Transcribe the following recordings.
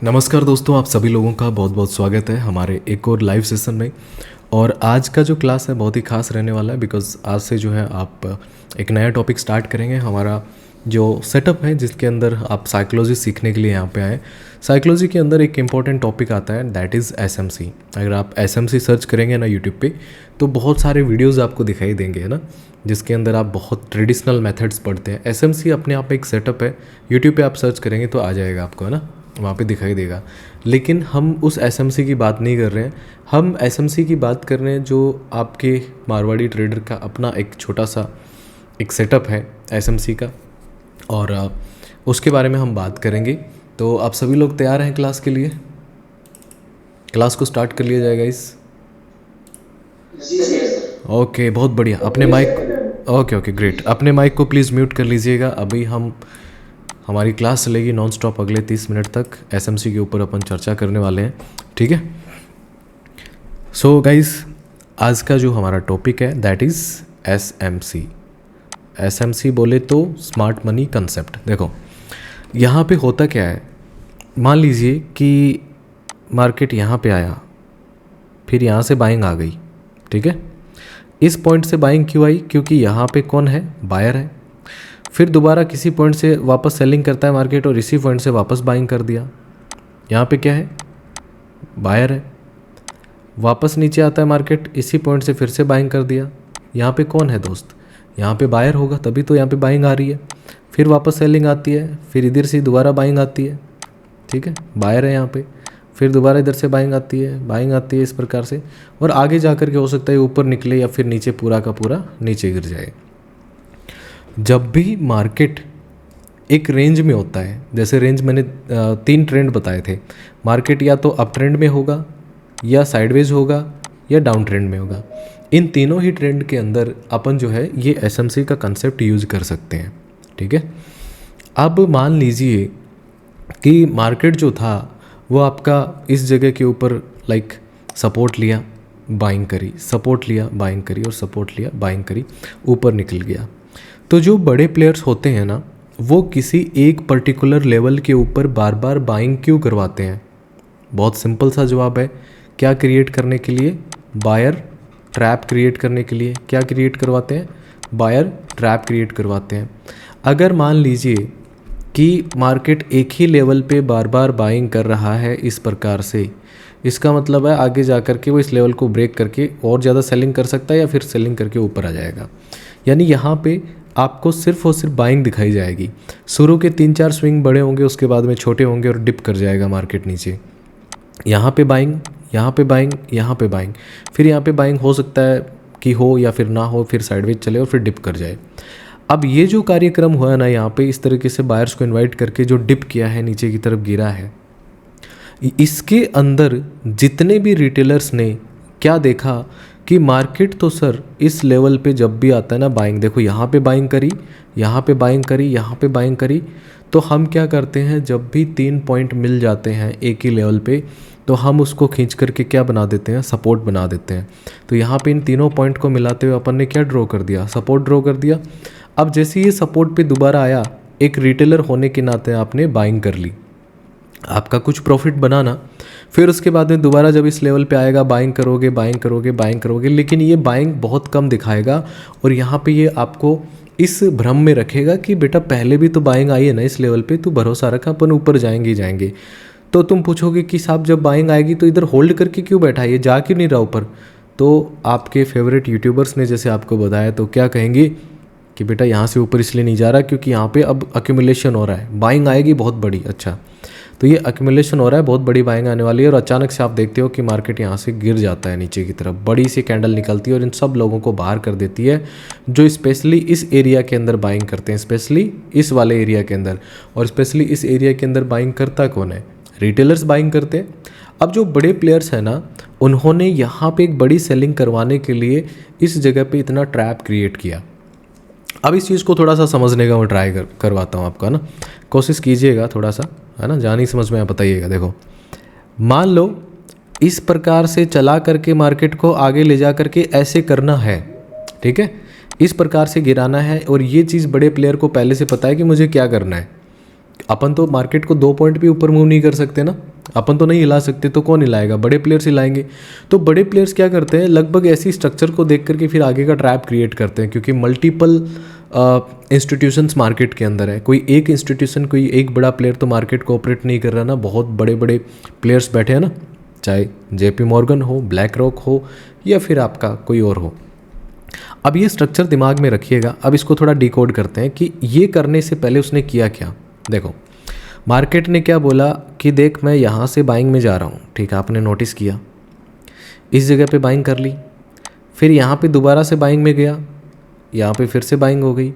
नमस्कार दोस्तों, आप सभी लोगों का बहुत बहुत स्वागत है हमारे एक और लाइव सेशन में। और आज का जो क्लास है बहुत ही खास रहने वाला है बिकॉज़ आज से जो है आप एक नया टॉपिक स्टार्ट करेंगे। हमारा जो सेटअप है जिसके अंदर आप साइकोलॉजी सीखने के लिए यहाँ पे आए। साइकोलॉजी के अंदर एक इम्पॉर्टेंट टॉपिक आता है, दैट इज़ एसएमसी। अगर आप एसएमसी सर्च करेंगे ना यूट्यूब पे तो बहुत सारे वीडियोज़ आपको दिखाई देंगे, है ना, जिसके अंदर आप बहुत ट्रेडिशनल मेथड्स पढ़ते हैं। एसएमसी अपने आप एक सेटअप है, यूट्यूब पे आप सर्च करेंगे तो आ जाएगा आपको, है ना, वहाँ पे दिखाई देगा। लेकिन हम उस एसएमसी की बात नहीं कर रहे हैं, हम एसएमसी की बात कर रहे हैं जो आपके मारवाड़ी ट्रेडर का अपना एक छोटा सा एक सेटअप है एसएमसी का, और उसके बारे में हम बात करेंगे। तो आप सभी लोग तैयार हैं क्लास के लिए? क्लास को स्टार्ट कर लिया जाएगा इस ओके, बहुत बढ़िया। अपने माइक ओके ग्रेट, अपने माइक को प्लीज़ म्यूट कर लीजिएगा। अभी हमारी क्लास चलेगी नॉन स्टॉप अगले 30 मिनट तक। एसएमसी के ऊपर अपन चर्चा करने वाले हैं, ठीक है। सो गाइस, आज का जो हमारा टॉपिक है दैट इज़ एसएमसी। एसएमसी बोले तो स्मार्ट मनी कंसेप्ट। देखो यहाँ पे होता क्या है, मान लीजिए कि मार्केट यहाँ पे आया, फिर यहाँ से बाइंग आ गई, ठीक है। इस पॉइंट से बाइंग क्यों आई? क्योंकि यहाँ पे कौन है? बायर है। फिर दोबारा किसी पॉइंट से वापस सेलिंग करता है मार्केट और इसी पॉइंट से वापस बाइंग कर दिया। यहाँ पे क्या है? बायर है। वापस नीचे आता है मार्केट, इसी पॉइंट से फिर से बाइंग कर दिया। यहाँ पे कौन है दोस्त? यहाँ पे बायर होगा, तभी तो यहाँ पे बाइंग आ रही है। फिर वापस सेलिंग आती है, फिर इधर से दोबारा बाइंग आती है, ठीक है, बायर है यहाँ पे। फिर दोबारा इधर से बाइंग आती है इस प्रकार से, और आगे जा कर के हो सकता है ऊपर निकले या फिर नीचे पूरा का पूरा नीचे गिर जाए। जब भी मार्केट एक रेंज में होता है, जैसे रेंज मैंने 3 ट्रेंड बताए थे, मार्केट या तो अप ट्रेंड में होगा, या साइडवेज होगा, या डाउन ट्रेंड में होगा। इन तीनों ही ट्रेंड के अंदर अपन जो है ये एसएमसी का कंसेप्ट यूज कर सकते हैं, ठीक है। अब मान लीजिए कि मार्केट जो था वो आपका इस जगह के ऊपर लाइक सपोर्ट लिया, बाइंग करी, सपोर्ट लिया, बाइंग करी, और सपोर्ट लिया, बाइंग करी, ऊपर निकल गया। तो जो बड़े प्लेयर्स होते हैं ना, वो किसी एक पर्टिकुलर लेवल के ऊपर बार बार बाइंग क्यों करवाते हैं? बहुत सिंपल सा जवाब है, क्या क्रिएट करने के लिए? बायर ट्रैप क्रिएट करने के लिए। क्या क्रिएट करवाते हैं? बायर ट्रैप क्रिएट करवाते हैं। अगर मान लीजिए कि मार्केट एक ही लेवल पे बार बार बाइंग कर रहा है इस प्रकार से, इसका मतलब है आगे जा कर के वो इस लेवल को ब्रेक करके और ज़्यादा सेलिंग कर सकता है या फिर सेलिंग करके ऊपर आ जाएगा। यानी यहाँ पे आपको सिर्फ और सिर्फ बाइंग दिखाई जाएगी। शुरू के 3-4 स्विंग बड़े होंगे, उसके बाद में छोटे होंगे और डिप कर जाएगा मार्केट नीचे। यहाँ पे बाइंग, यहाँ पे बाइंग, यहाँ पे बाइंग, फिर यहाँ पे बाइंग हो सकता है कि हो या फिर ना हो, फिर साइडवेज चले और फिर डिप कर जाए। अब ये जो कार्यक्रम हुआ है ना, यहाँ पे इस तरीके से बायर्स को इनवाइट करके जो डिप किया है, नीचे की तरफ गिरा है, इसके अंदर जितने भी रिटेलर्स ने क्या देखा कि मार्केट तो सर इस लेवल पे जब भी आता है ना बाइंग, देखो यहाँ पे बाइंग करी, यहाँ पे बाइंग करी, यहाँ पे बाइंग करी, तो हम क्या करते हैं, जब भी 3 पॉइंट मिल जाते हैं एक ही लेवल पे, तो हम उसको खींच करके क्या बना देते हैं? सपोर्ट बना देते हैं। तो यहाँ पे इन तीनों पॉइंट को मिलाते हुए अपन ने क्या ड्रॉ कर दिया? सपोर्ट ड्रॉ कर दिया। अब जैसे ये सपोर्ट पे दोबारा आया, एक रिटेलर होने के नाते आपने बाइंग कर ली, आपका कुछ प्रॉफिट बनाना। फिर उसके बाद में दोबारा जब इस लेवल पे आएगा, बाइंग करोगे, बाइंग करोगे, बाइंग करोगे, लेकिन ये बाइंग बहुत कम दिखाएगा और यहाँ पे ये आपको इस भ्रम में रखेगा कि बेटा पहले भी तो बाइंग आई है ना इस लेवल पे, तू भरोसा रखा, अपन ऊपर जाएंगे ही जाएंगे। तो तुम पूछोगे कि साहब जब बाइंग आएगी तो इधर होल्ड करके क्यों बैठा है, ये जा क्यों नहीं रहा ऊपर? तो आपके फेवरेट यूट्यूबर्स ने जैसे आपको बताया, तो क्या कहेंगे कि बेटा यहाँ से ऊपर इसलिए नहीं जा रहा क्योंकि यहाँ पे अब अक्यूमुलेशन हो रहा है, बाइंग आएगी बहुत बड़ी। अच्छा, तो ये अक्यूमुलेशन हो रहा है, बहुत बड़ी बाइंग आने वाली है, और अचानक से आप देखते हो कि मार्केट यहाँ से गिर जाता है नीचे की तरफ, बड़ी सी कैंडल निकलती है और इन सब लोगों को बाहर कर देती है जो स्पेशली इस एरिया के अंदर बाइंग करते हैं, स्पेशली इस वाले एरिया के अंदर। और स्पेशली इस एरिया के अंदर बाइंग करता कौन है? रिटेलर्स बाइंग करते हैं। अब जो बड़े प्लेयर्स हैं ना, उन्होंने यहाँ पे एक बड़ी सेलिंग करवाने के लिए इस जगह पे इतना ट्रैप क्रिएट किया। अब इस चीज़ को थोड़ा सा समझने का मैं ट्राई करवाता हूँ आपका ना, कोशिश कीजिएगा थोड़ा सा, है ना, जहाँ नहीं समझ में आप बताइएगा। देखो मान लो इस प्रकार से चला करके मार्केट को आगे ले जा करके ऐसे करना है, ठीक है, इस प्रकार से गिराना है, और ये चीज़ बड़े प्लेयर को पहले से पता है कि मुझे क्या करना है। अपन तो मार्केट को 2 पॉइंट भी ऊपर मूव नहीं कर सकते ना, अपन तो नहीं हिला सकते, तो कौन हिलाएगा, बड़े प्लेयर्स हिलाएंगे। तो बड़े प्लेयर्स क्या करते हैं, लगभग ऐसी स्ट्रक्चर को देख करके फिर आगे का ट्रैप क्रिएट करते हैं, क्योंकि मल्टीपल इंस्टीट्यूशंस मार्केट के अंदर है। कोई एक इंस्टीट्यूशन, कोई एक बड़ा प्लेयर तो मार्केट को ऑपरेट नहीं कर रहा ना, बहुत बड़े बड़े प्लेयर्स बैठे हैं ना, चाहे JP मॉर्गन हो, ब्लैक रॉक हो, या फिर आपका कोई और हो। अब ये स्ट्रक्चर दिमाग में रखिएगा। अब इसको थोड़ा डिकोड करते हैं कि ये करने से पहले उसने किया क्या। देखो, मार्केट ने क्या बोला कि देख मैं यहाँ से बाइंग में जा रहा हूँ, ठीक है, आपने नोटिस किया, इस जगह पे बाइंग कर ली, फिर यहाँ पे दोबारा से बाइंग में गया, यहाँ पे फिर से बाइंग हो गई,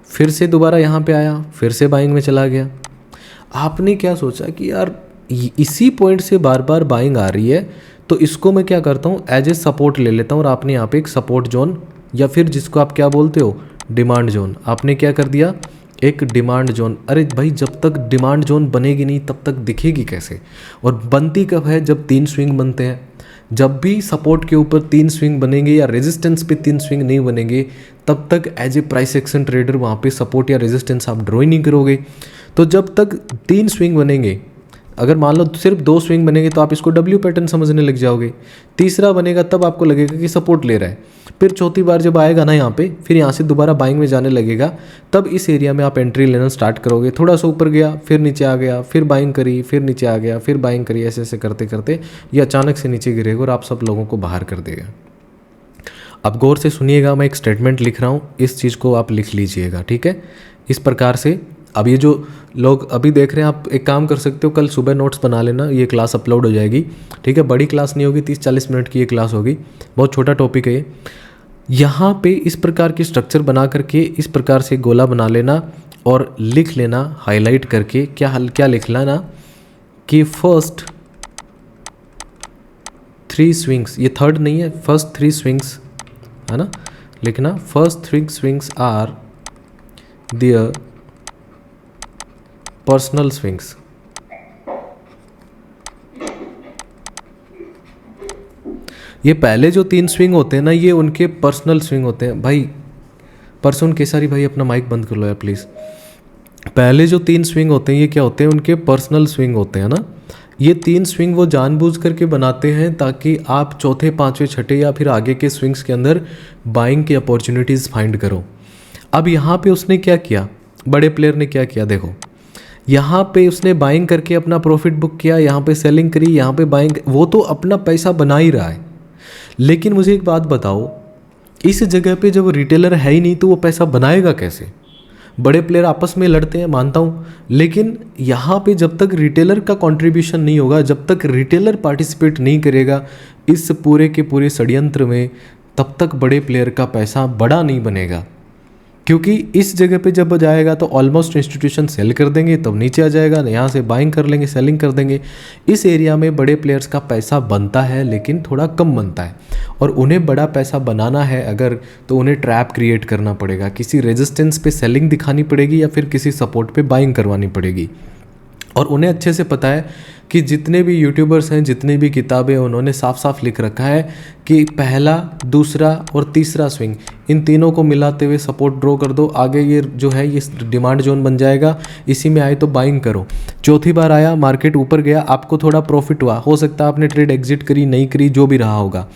फिर से दोबारा यहाँ पे आया, फिर से बाइंग में चला गया। आपने क्या सोचा कि यार इसी पॉइंट से बार बार बाइंग आ रही है, तो इसको मैं क्या करता हूँ, एज ए सपोर्ट ले लेता हूँ, और आपने यहाँ पे एक सपोर्ट जोन, या फिर जिसको आप क्या बोलते हो, डिमांड जोन, आपने क्या कर दिया, एक डिमांड जोन। अरे भाई, जब तक डिमांड जोन बनेगी नहीं तब तक दिखेगी कैसे, और बनती कब है, जब 3 स्विंग बनते हैं। जब भी सपोर्ट के ऊपर 3 स्विंग बनेंगे या रेजिस्टेंस पे 3 स्विंग नहीं बनेंगे, तब तक as a price action trader वहाँ पे सपोर्ट या रेजिस्टेंस आप ड्रॉ ही नहीं करोगे। तो जब तक 3 स्विंग बनेंगे, अगर मान लो सिर्फ 2 स्विंग बनेंगे तो आप इसको W पैटर्न समझने लग जाओगे, तीसरा बनेगा तब आपको लगेगा कि सपोर्ट ले रहा है, फिर चौथी बार जब आएगा ना यहाँ पे, फिर यहाँ से दोबारा बाइंग में जाने लगेगा, तब इस एरिया में आप एंट्री लेना स्टार्ट करोगे। थोड़ा सा ऊपर गया, फिर नीचे आ गया, फिर बाइंग करी, फिर नीचे आ गया, फिर बाइंग करी, ऐसे ऐसे करते करते ये अचानक से नीचे गिरेगा और आप सब लोगों को बाहर कर देगा। अब गौर से सुनिएगा, मैं एक स्टेटमेंट लिख रहा हूँ, इस चीज़ को आप लिख लीजिएगा, ठीक है। इस प्रकार से अब ये जो लोग अभी देख रहे हैं, आप एक काम कर सकते हो, कल सुबह नोट्स बना लेना, ये क्लास अपलोड हो जाएगी, ठीक है। बड़ी क्लास नहीं होगी, 30-40 मिनट की ये क्लास होगी, बहुत छोटा टॉपिक है ये। यहाँ पे इस प्रकार की स्ट्रक्चर बना करके इस प्रकार से गोला बना लेना और लिख लेना हाईलाइट करके, क्या लिख लेना कि फर्स्ट 3 स्विंग्स, ये थर्ड नहीं है, फर्स्ट 3 स्विंग्स है ना, लिखना first 3 swings are their personal swings. ये पहले जो 3 स्विंग होते हैं ना, ये उनके पर्सनल स्विंग होते हैं। भाई परसों केसारी भाई, अपना माइक बंद कर लो यार प्लीज़। पहले जो 3 स्विंग होते हैं, ये क्या होते हैं, उनके पर्सनल स्विंग होते हैं ना। ये 3 स्विंग वो जानबूझ करके बनाते हैं ताकि आप चौथे, पाँचवें, छठे या फिर आगे के स्विंग्स के अंदर बाइंग की अपॉर्चुनिटीज़ फाइंड करो। अब यहाँ पे उसने क्या किया, बड़े प्लेयर ने क्या किया, देखो यहाँ पे उसने बाइंग करके अपना प्रॉफिट बुक किया, यहाँ पे सेलिंग करी, यहाँ पे बाइंग, वो तो अपना पैसा बना ही रहा है। लेकिन मुझे एक बात बताओ, इस जगह पे जब रिटेलर है ही नहीं तो वो पैसा बनाएगा कैसे। बड़े प्लेयर आपस में लड़ते हैं, मानता हूँ, लेकिन यहाँ पे जब तक रिटेलर का कंट्रीब्यूशन नहीं होगा, जब तक रिटेलर पार्टिसिपेट नहीं करेगा इस पूरे के पूरे षड्यंत्र में, तब तक बड़े प्लेयर का पैसा बड़ा नहीं बनेगा। क्योंकि इस जगह पे जब जाएगा तो ऑलमोस्ट इंस्टीट्यूशन सेल कर देंगे, तब नीचे आ जाएगा, यहाँ से बाइंग कर लेंगे, सेलिंग कर देंगे। इस एरिया में बड़े प्लेयर्स का पैसा बनता है, लेकिन थोड़ा कम बनता है, और उन्हें बड़ा पैसा बनाना है अगर, तो उन्हें ट्रैप क्रिएट करना पड़ेगा, किसी रेजिस्टेंस पे सेलिंग दिखानी पड़ेगी या फिर किसी सपोर्ट पे बाइंग करवानी पड़ेगी। और उन्हें अच्छे से पता है कि जितने भी यूट्यूबर्स हैं, जितनी भी किताबें, उन्होंने साफ साफ लिख रखा है कि पहला, दूसरा और तीसरा स्विंग, इन तीनों को मिलाते हुए सपोर्ट ड्रॉ कर दो, आगे ये जो है ये डिमांड जोन बन जाएगा, इसी में आए तो बाइंग करो। चौथी बार आया, मार्केट ऊपर गया, आपको थोड़ा प्रॉफिट हुआ, हो सकता है आपने ट्रेड एग्जिट करी, नहीं करी, जो भी रहा होगा।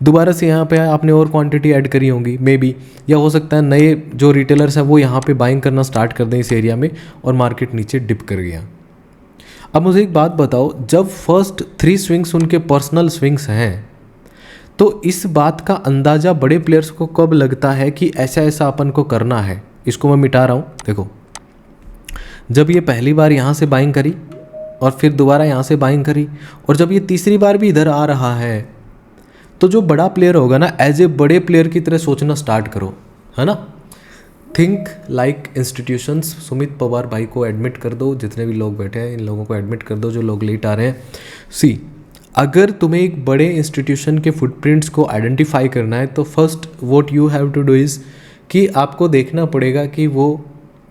दोबारा से यहाँ पे आपने और क्वांटिटी ऐड करी होंगी मे बी, या हो सकता है नए जो रिटेलर्स हैं वो यहाँ पे बाइंग करना स्टार्ट कर दें इस एरिया में, और मार्केट नीचे डिप कर गया। अब मुझे एक बात बताओ, जब फर्स्ट 3 स्विंग्स उनके पर्सनल स्विंग्स हैं, तो इस बात का अंदाज़ा बड़े प्लेयर्स को कब लगता है कि ऐसा ऐसा अपन को करना है। इसको मैं मिटा रहा हूँ, देखो, जब ये पहली बार यहाँ से बाइंग करी और फिर दोबारा यहाँ से बाइंग करी, और जब ये तीसरी बार भी इधर आ रहा है, तो जो बड़ा प्लेयर होगा ना, एज ए बड़े प्लेयर की तरह सोचना स्टार्ट करो, है ना। Think like institutions. Sumit Pawar भाई को एडमिट कर दो, जितने भी लोग बैठे हैं इन लोगों को एडमिट कर दो जो लोग लेट आ रहे हैं। सी, अगर तुम्हें एक बड़े इंस्टीट्यूशन के फुटप्रिंट्स को आइडेंटिफाई करना है, तो first what you have to do is कि आपको देखना पड़ेगा कि वो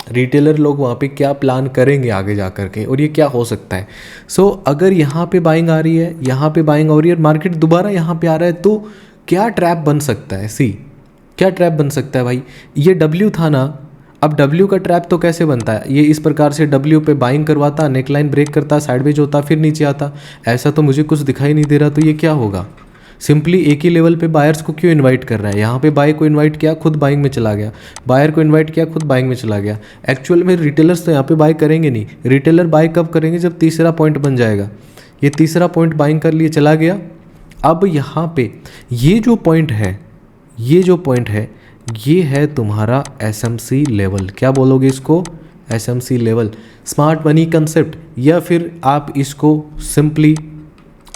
रिटेलर लोग वहाँ पे क्या प्लान करेंगे आगे जा कर के, और ये क्या हो सकता है। सो अगर यहाँ पे बाइंग आ रही है, यहाँ पे बाइंग हो रही है, मार्केट दोबारा यहाँ पे आ रहा है, तो क्या ट्रैप बन सकता है। सी, क्या ट्रैप बन सकता है भाई, ये W था ना, अब W का ट्रैप तो कैसे बनता है, ये इस प्रकार से W पे बाइंग करवाता, नेकलाइन ब्रेक करता, साइडवेज होता, फिर नीचे आता। ऐसा तो मुझे कुछ दिखाई नहीं दे रहा, तो ये क्या होगा? सिंपली एक ही लेवल पे बायर्स को क्यों इनवाइट कर रहा है? यहाँ पे बाय को इनवाइट किया, खुद बाइंग में चला गया, बायर को इनवाइट किया, खुद बाइंग में चला गया। एक्चुअल में रिटेलर्स तो यहाँ पे बाय करेंगे नहीं, रिटेलर बाय कब करेंगे? जब तीसरा पॉइंट बन जाएगा। ये तीसरा पॉइंट बाइंग कर लिए चला गया। अब यहाँ पे ये जो पॉइंट है, ये है तुम्हारा SMC लेवल। क्या बोलोगे इसको? SMC level, smart money concept, या फिर आप इसको सिंपली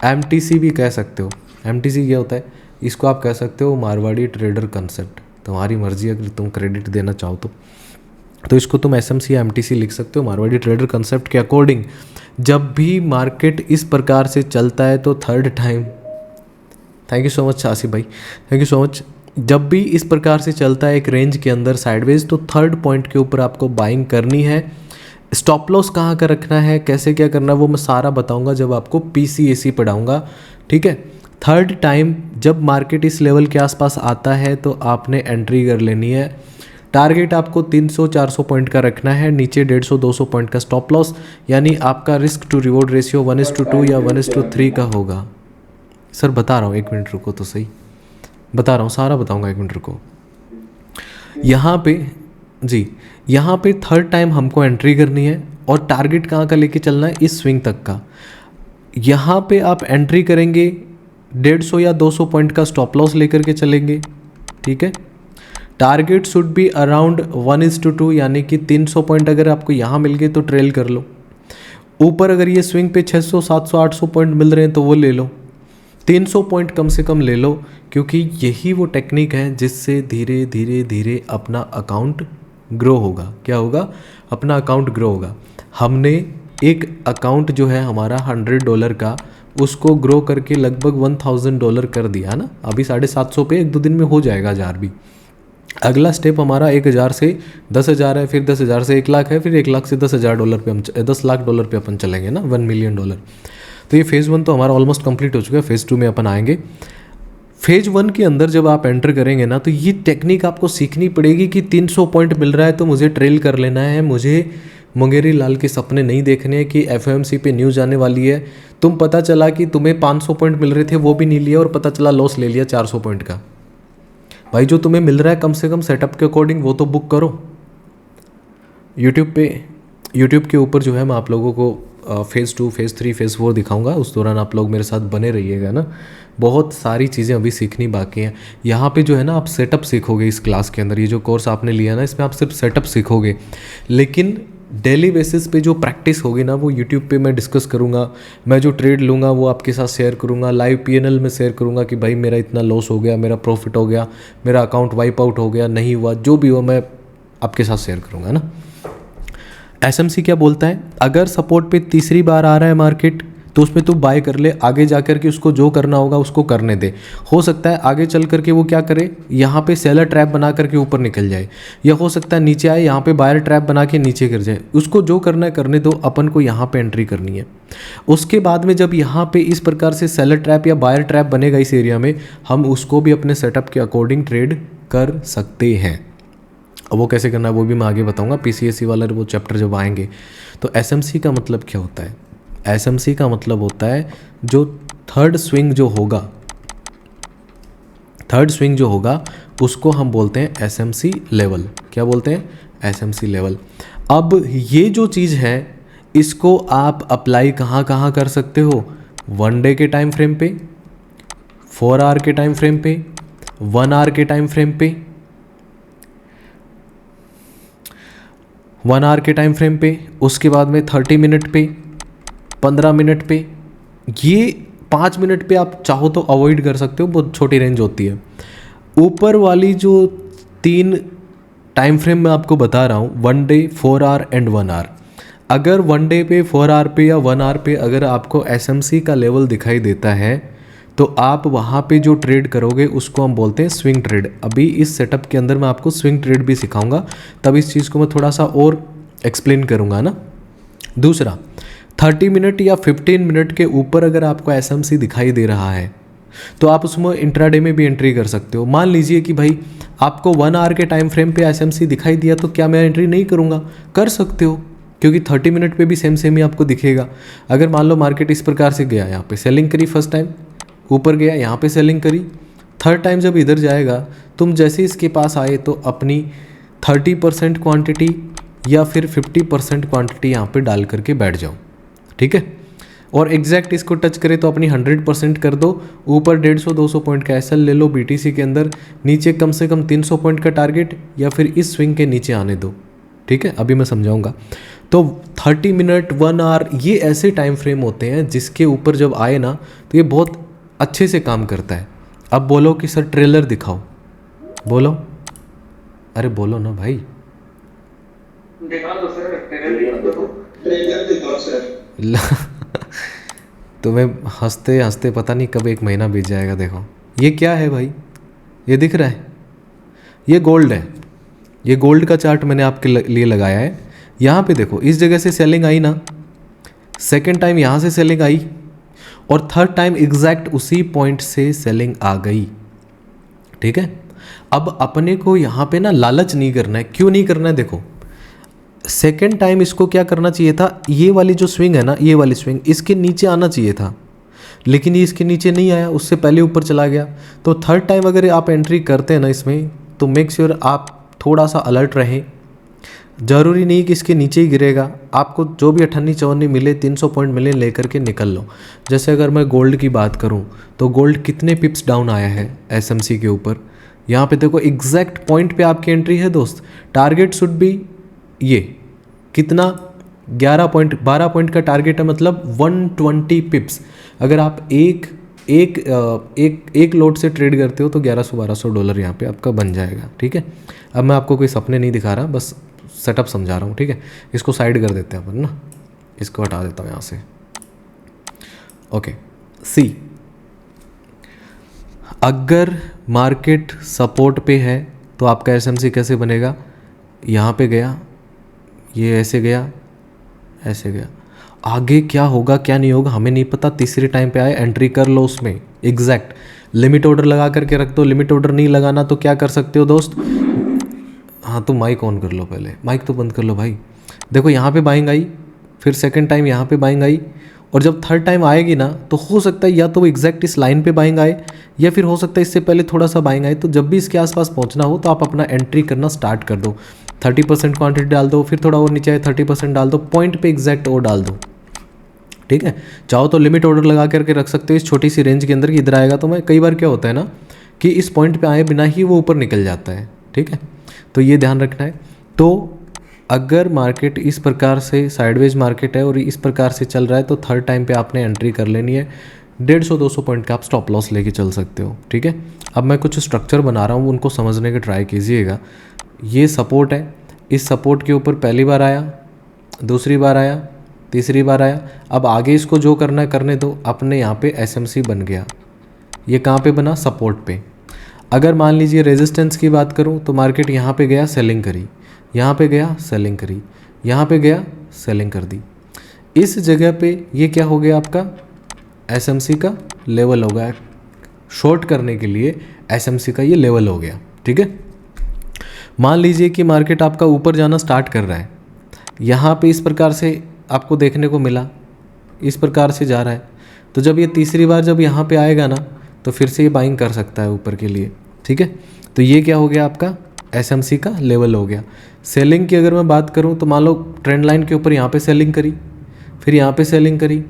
MTC भी कह सकते हो। MTC क्या होता है? इसको आप कह सकते हो मारवाड़ी ट्रेडर कंसेप्ट, तुम्हारी मर्जी, अगर तुम क्रेडिट देना चाहो तो इसको तुम SMC या MTC लिख सकते हो। मारवाड़ी ट्रेडर कंसेप्ट के अकॉर्डिंग जब भी मार्केट इस प्रकार से चलता है तो third time, thank you so much Asif भाई, थैंक यू सो मच, जब भी इस प्रकार से चलता है एक रेंज के अंदर साइडवेज, तो थर्ड पॉइंट के ऊपर आपको बाइंग करनी है। स्टॉप लॉस कहाँ का रखना है, कैसे क्या करना है, वो मैं सारा बताऊंगा जब आपको PCAC पढ़ाऊंगा, ठीक है। थर्ड टाइम जब मार्केट इस लेवल के आसपास आता है तो आपने एंट्री कर लेनी है। टारगेट आपको 300-400 पॉइंट का रखना है, नीचे 150-200 पॉइंट का स्टॉप लॉस, यानी आपका रिस्क टू रिवॉर्ड रेशियो 1:2 या 1:3 का होगा। सर बता रहा हूँ, 1 मिनट रुको तो सही, बता रहा हूँ, सारा बताऊँगा, 1 मिनट रुको। यहाँ पे जी, यहाँ पे थर्ड टाइम हमको एंट्री करनी है और टारगेट कहाँ का लेके चलना है? इस स्विंग तक का। यहाँ पे आप एंट्री करेंगे, 150 या 200 पॉइंट का स्टॉप लॉस लेकर के चलेंगे, ठीक है। टारगेट शुड बी अराउंड 1:2, यानी कि 300 पॉइंट अगर आपको यहाँ मिल गए तो ट्रेल कर लो। ऊपर अगर ये स्विंग पे 600, 700, 800 पॉइंट मिल रहे हैं तो वो ले लो। 300 पॉइंट कम से कम ले लो, क्योंकि यही वो टेक्निक है जिससे धीरे धीरे धीरे अपना अकाउंट ग्रो होगा। क्या होगा? अपना अकाउंट ग्रो होगा। हमने एक अकाउंट जो है हमारा $100 का, उसको ग्रो करके लगभग $1000 कर दिया ना। अभी 750 पे 1-2 दिन में हो जाएगा 1000 भी। अगला स्टेप हमारा 1000 से 10,000 है, फिर 10,000 से 1 लाख है, फिर 1 लाख से $10,000 पे हम $10 लाख पे अपन चलेंगे ना, $1 मिलियन। तो ये फेज़ 1 तो हमारा ऑलमोस्ट कंप्लीट हो चुका है। फेज़ 2 में अपन आएंगे। फेज 1 के अंदर जब आप एंटर करेंगे ना, तो ये टेक्निक आपको सीखनी पड़ेगी कि 300 पॉइंट मिल रहा है तो मुझे ट्रेल कर लेना है, मुझे मुंगेरी लाल के सपने नहीं देखने हैं कि FOMC पे न्यूज़ आने वाली है। तुम पता चला कि तुम्हें 500 पॉइंट मिल रहे थे, वो भी नहीं लिया, और पता चला लॉस ले लिया 400 पॉइंट का। भाई जो तुम्हें मिल रहा है कम से कम सेटअप के अकॉर्डिंग वो तो बुक करो। यूट्यूब के ऊपर जो है मैं आप लोगों को फेज़ 2, फेज़ 3, फेज़ 4 दिखाऊंगा। उस दौरान आप लोग मेरे साथ बने रहिएगा ना। बहुत सारी चीज़ें अभी सीखनी बाकी हैं। यहाँ पे जो है ना आप सेटअप सीखोगे इस क्लास के अंदर। ये जो कोर्स आपने लिया ना, इसमें आप सिर्फ सेटअप सीखोगे, लेकिन डेली बेसिस पे जो प्रैक्टिस होगी ना वो यूट्यूब पे मैं डिस्कस करूँगा। मैं जो ट्रेड लूँगा वो आपके साथ शेयर करूँगा, लाइव PNL में शेयर करूँगा कि भाई मेरा इतना लॉस हो गया, मेरा प्रॉफिट हो गया, मेरा अकाउंट वाइप आउट हो गया, नहीं हुआ, जो भी हुआ मैं आपके साथ शेयर करूँगा ना। SMC क्या बोलता है? अगर सपोर्ट पे तीसरी बार आ रहा है मार्केट तो उसमें तू बाय कर ले, आगे जा कर के उसको जो करना होगा उसको करने दे। हो सकता है आगे चल करके वो क्या करे, यहाँ पे सेलर ट्रैप बना करके ऊपर निकल जाए, या हो सकता है नीचे आए, यहाँ पे बायर ट्रैप बना के नीचे गिर जाए। उसको जो करना है करने दो, अपन को यहाँ पे एंट्री करनी है। उसके बाद में जब यहाँ पे इस प्रकार से सेलर ट्रैप या बायर ट्रैप बनेगा इस एरिया में, हम उसको भी अपने सेटअप के अकॉर्डिंग ट्रेड कर सकते हैं। अब वो कैसे करना है वो भी मैं आगे बताऊंगा, PCAC वाला वो चैप्टर जब आएंगे। तो SMC का मतलब क्या होता है? SMC का मतलब होता है जो थर्ड स्विंग जो होगा उसको हम बोलते हैं SMC लेवल। क्या बोलते हैं? SMC level. अब ये जो चीज़ है इसको आप अप्लाई कहाँ कहाँ कर सकते हो? 1 डे के टाइम फ्रेम पे, 4 आवर के टाइम फ्रेम पे, 1 आवर के टाइम फ्रेम पे, 1 आवर के टाइम फ्रेम पे, उसके बाद में 30 मिनट पे, 15 मिनट पे। ये 5 मिनट पे आप चाहो तो अवॉइड कर सकते हो, बहुत छोटी रेंज होती है। ऊपर वाली जो 3 टाइम फ्रेम मैं आपको बता रहा हूँ, 1 डे, 4 आवर एंड 1 आवर। अगर 1 डे पे, 4 आवर पे या 1 आवर पे अगर आपको SMC का लेवल दिखाई देता है तो आप वहाँ पे जो ट्रेड करोगे उसको हम बोलते हैं स्विंग ट्रेड। अभी इस सेटअप के अंदर मैं आपको स्विंग ट्रेड भी सिखाऊंगा, तब इस चीज़ को मैं थोड़ा सा और एक्सप्लेन करूँगा ना। दूसरा, 30 मिनट या 15 मिनट के ऊपर अगर आपको SMC दिखाई दे रहा है तो आप उसमें इंट्राडे में भी एंट्री कर सकते हो। मान लीजिए कि भाई आपको 1 आवर के टाइम फ्रेम पे एसएमसी दिखाई दिया, तो क्या मैं एंट्री नहीं करूँगा? कर सकते हो, क्योंकि 30 मिनट पे भी सेम सेम ही आपको दिखेगा। अगर मान लो मार्केट इस प्रकार से गया, यहाँ पे सेलिंग करी, फर्स्ट टाइम ऊपर गया, यहाँ पे सेलिंग करी, थर्ड टाइम जब इधर जाएगा, तुम जैसे इसके पास आए तो अपनी 30% क्वांटिटी या फिर 50% क्वांटिटी यहाँ पे डाल करके बैठ जाओ, ठीक है। और एग्जैक्ट इसको टच करे तो अपनी 100% कर दो। ऊपर 150-200 पॉइंट का एसएल ले लो बीटीसी के अंदर, नीचे कम से कम 300 पॉइंट का टारगेट, या फिर इस स्विंग के नीचे आने दो, ठीक है। अभी मैं समझाऊंगा। तो 30 मिनट, 1 आवर, ये ऐसे टाइम फ्रेम होते हैं जिसके ऊपर जब आए ना तो ये बहुत अच्छे से काम करता है। अब बोलो कि सर ट्रेलर दिखाओ, बोलो, अरे बोलो ना भाई। दिखा दो सर, ट्रेलर दिखाओ सर। तुम्हें हंसते हंसते पता नहीं कब 1 महीना बीत जाएगा। देखो ये क्या है भाई, ये दिख रहा है, ये गोल्ड है। ये गोल्ड का चार्ट मैंने आपके लिए लगाया है। यहाँ पे देखो इस जगह से सेलिंग आई ना, सेकेंड टाइम यहाँ से सेलिंग आई, और थर्ड टाइम एग्जैक्ट उसी पॉइंट से सेलिंग आ गई, ठीक है। अब अपने को यहाँ पे ना लालच नहीं करना है। क्यों नहीं करना है? देखो सेकेंड टाइम इसको क्या करना चाहिए था, ये वाली जो स्विंग है ना, ये वाली स्विंग इसके नीचे आना चाहिए था, लेकिन ये इसके नीचे नहीं आया, उससे पहले ऊपर चला गया। तो थर्ड टाइम अगर आप एंट्री करते हैं ना इसमें, तो मेक श्योर आप थोड़ा सा अलर्ट रहें। ज़रूरी नहीं कि इसके नीचे ही गिरेगा, आपको जो भी 58-54 मिले, 300 पॉइंट मिले, लेकर के निकल लो। जैसे अगर मैं गोल्ड की बात करूं तो गोल्ड कितने पिप्स डाउन आया है एसएमसी के ऊपर, यहाँ पे देखो एग्जैक्ट पॉइंट पे आपकी एंट्री है दोस्त। टारगेट शुड बी ये कितना, 12 पॉइंट का टारगेट है, मतलब 120 पिप्स। अगर आप एक लोट से ट्रेड करते हो तो $1100-1200 यहाँ पे आपका बन जाएगा, ठीक है। अब मैं आपको कोई सपने नहीं दिखा रहा, बस सेटअप समझा रहा हूँ, ठीक है। इसको साइड कर देते हैं अपन ना, इसको हटा देता हूँ यहाँ से। ओके, सी, अगर मार्केट सपोर्ट पे है तो आपका एसएमसी कैसे बनेगा? यहाँ पे गया, ये ऐसे गया, ऐसे गया, आगे क्या होगा क्या नहीं होगा हमें नहीं पता। तीसरे टाइम पे आए, एंट्री कर लो उसमें, एग्जैक्ट लिमिट ऑर्डर लगा करके रख दो। लिमिट ऑर्डर नहीं लगाना तो क्या कर सकते हो दोस्त? हाँ, तो माइक ऑन कर लो, पहले माइक तो बंद कर लो भाई। देखो यहाँ पे बाइंग आई, फिर सेकंड टाइम यहाँ पे बाइंग आई, और जब थर्ड टाइम आएगी ना तो हो सकता है या तो वो एग्जैक्ट इस लाइन पे बाइंग आए, या फिर हो सकता है इससे पहले थोड़ा सा बाइंग आए। तो जब भी इसके आसपास पहुँचना हो तो आप अपना एंट्री करना स्टार्ट कर दो। 30% क्वांटिटी डाल दो, फिर थोड़ा और नीचे आए 30% डाल दो, पॉइंट पे एग्जैक्ट और डाल दो, ठीक है। चाहो तो लिमिट ऑर्डर लगा करके रख सकते हो इस छोटी सी रेंज के अंदर कि इधर आएगा तो मैं, कई बार क्या होता है ना कि इस पॉइंट पे आए बिना ही वो ऊपर निकल जाता है, ठीक है। तो ये ध्यान रखना है। तो अगर मार्केट इस प्रकार से साइडवेज मार्केट है और इस प्रकार से चल रहा है तो थर्ड टाइम पे आपने एंट्री कर लेनी है। 150-200 पॉइंट का आप स्टॉप लॉस लेके चल सकते हो, ठीक है। अब मैं कुछ स्ट्रक्चर बना रहा हूँ, उनको समझने का ट्राई कीजिएगा। ये सपोर्ट है, इस सपोर्ट के ऊपर पहली बार आया, दूसरी बार आया, तीसरी बार आया। अब आगे इसको जो करना है करने दो। अपने यहाँ पे एसएमसी बन गया, ये कहाँ पे बना? सपोर्ट पे। अगर मान लीजिए रेजिस्टेंस की बात करूँ तो मार्केट यहाँ पे गया, सेलिंग करी, यहाँ पे गया, सेलिंग करी, यहाँ पे गया, सेलिंग कर दी। इस जगह पे ये क्या हो गया? आपका एसएमसी का लेवल हो गया। शॉर्ट करने के लिए एसएमसी का ये लेवल हो गया, ठीक है। मान लीजिए कि मार्केट आपका ऊपर जाना स्टार्ट कर रहा है, यहाँ पे इस प्रकार से आपको देखने को मिला, इस प्रकार से जा रहा है। तो जब ये तीसरी बार जब यहाँ पे आएगा ना तो फिर से ये बाइंग कर सकता है ऊपर के लिए, ठीक है। तो ये क्या हो गया? आपका एसएमसी का लेवल हो गया। सेलिंग की अगर मैं बात करूँ तो मान लो ट्रेंड लाइन के ऊपर यहाँ पे सेलिंग करी, फिर यहाँ पे सेलिंग करी,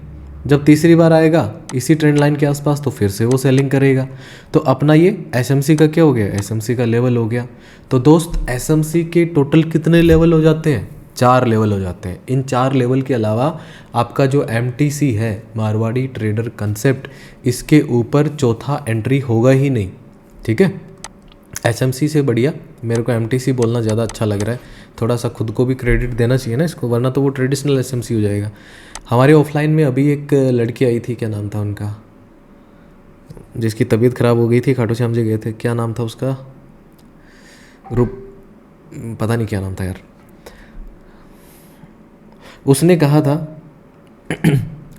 जब तीसरी बार आएगा इसी ट्रेंड लाइन के आसपास तो फिर से वो सेलिंग करेगा। तो अपना ये एसएमसी का क्या हो गया? एसएमसी का लेवल हो गया। तो दोस्त एसएमसी के टोटल कितने लेवल हो जाते हैं? 4 लेवल हो जाते हैं। इन 4 लेवल के अलावा आपका जो एमटीसी है, मारवाड़ी ट्रेडर कंसेप्ट, इसके ऊपर चौथा एंट्री होगा ही नहीं, ठीक है। एसएमसी से बढ़िया मेरे को एमटीसी बोलना ज़्यादा अच्छा लग रहा है। थोड़ा सा खुद को भी क्रेडिट देना चाहिए ना इसको, वरना तो वो ट्रेडिशनल एसएमसी हो जाएगा। हमारे ऑफलाइन में अभी एक लड़की आई थी, क्या नाम था उनका, जिसकी तबीयत ख़राब हो गई थी, खाटू श्याम जी गए थे, क्या नाम था उसका, रूप, पता नहीं क्या नाम था यार। उसने कहा था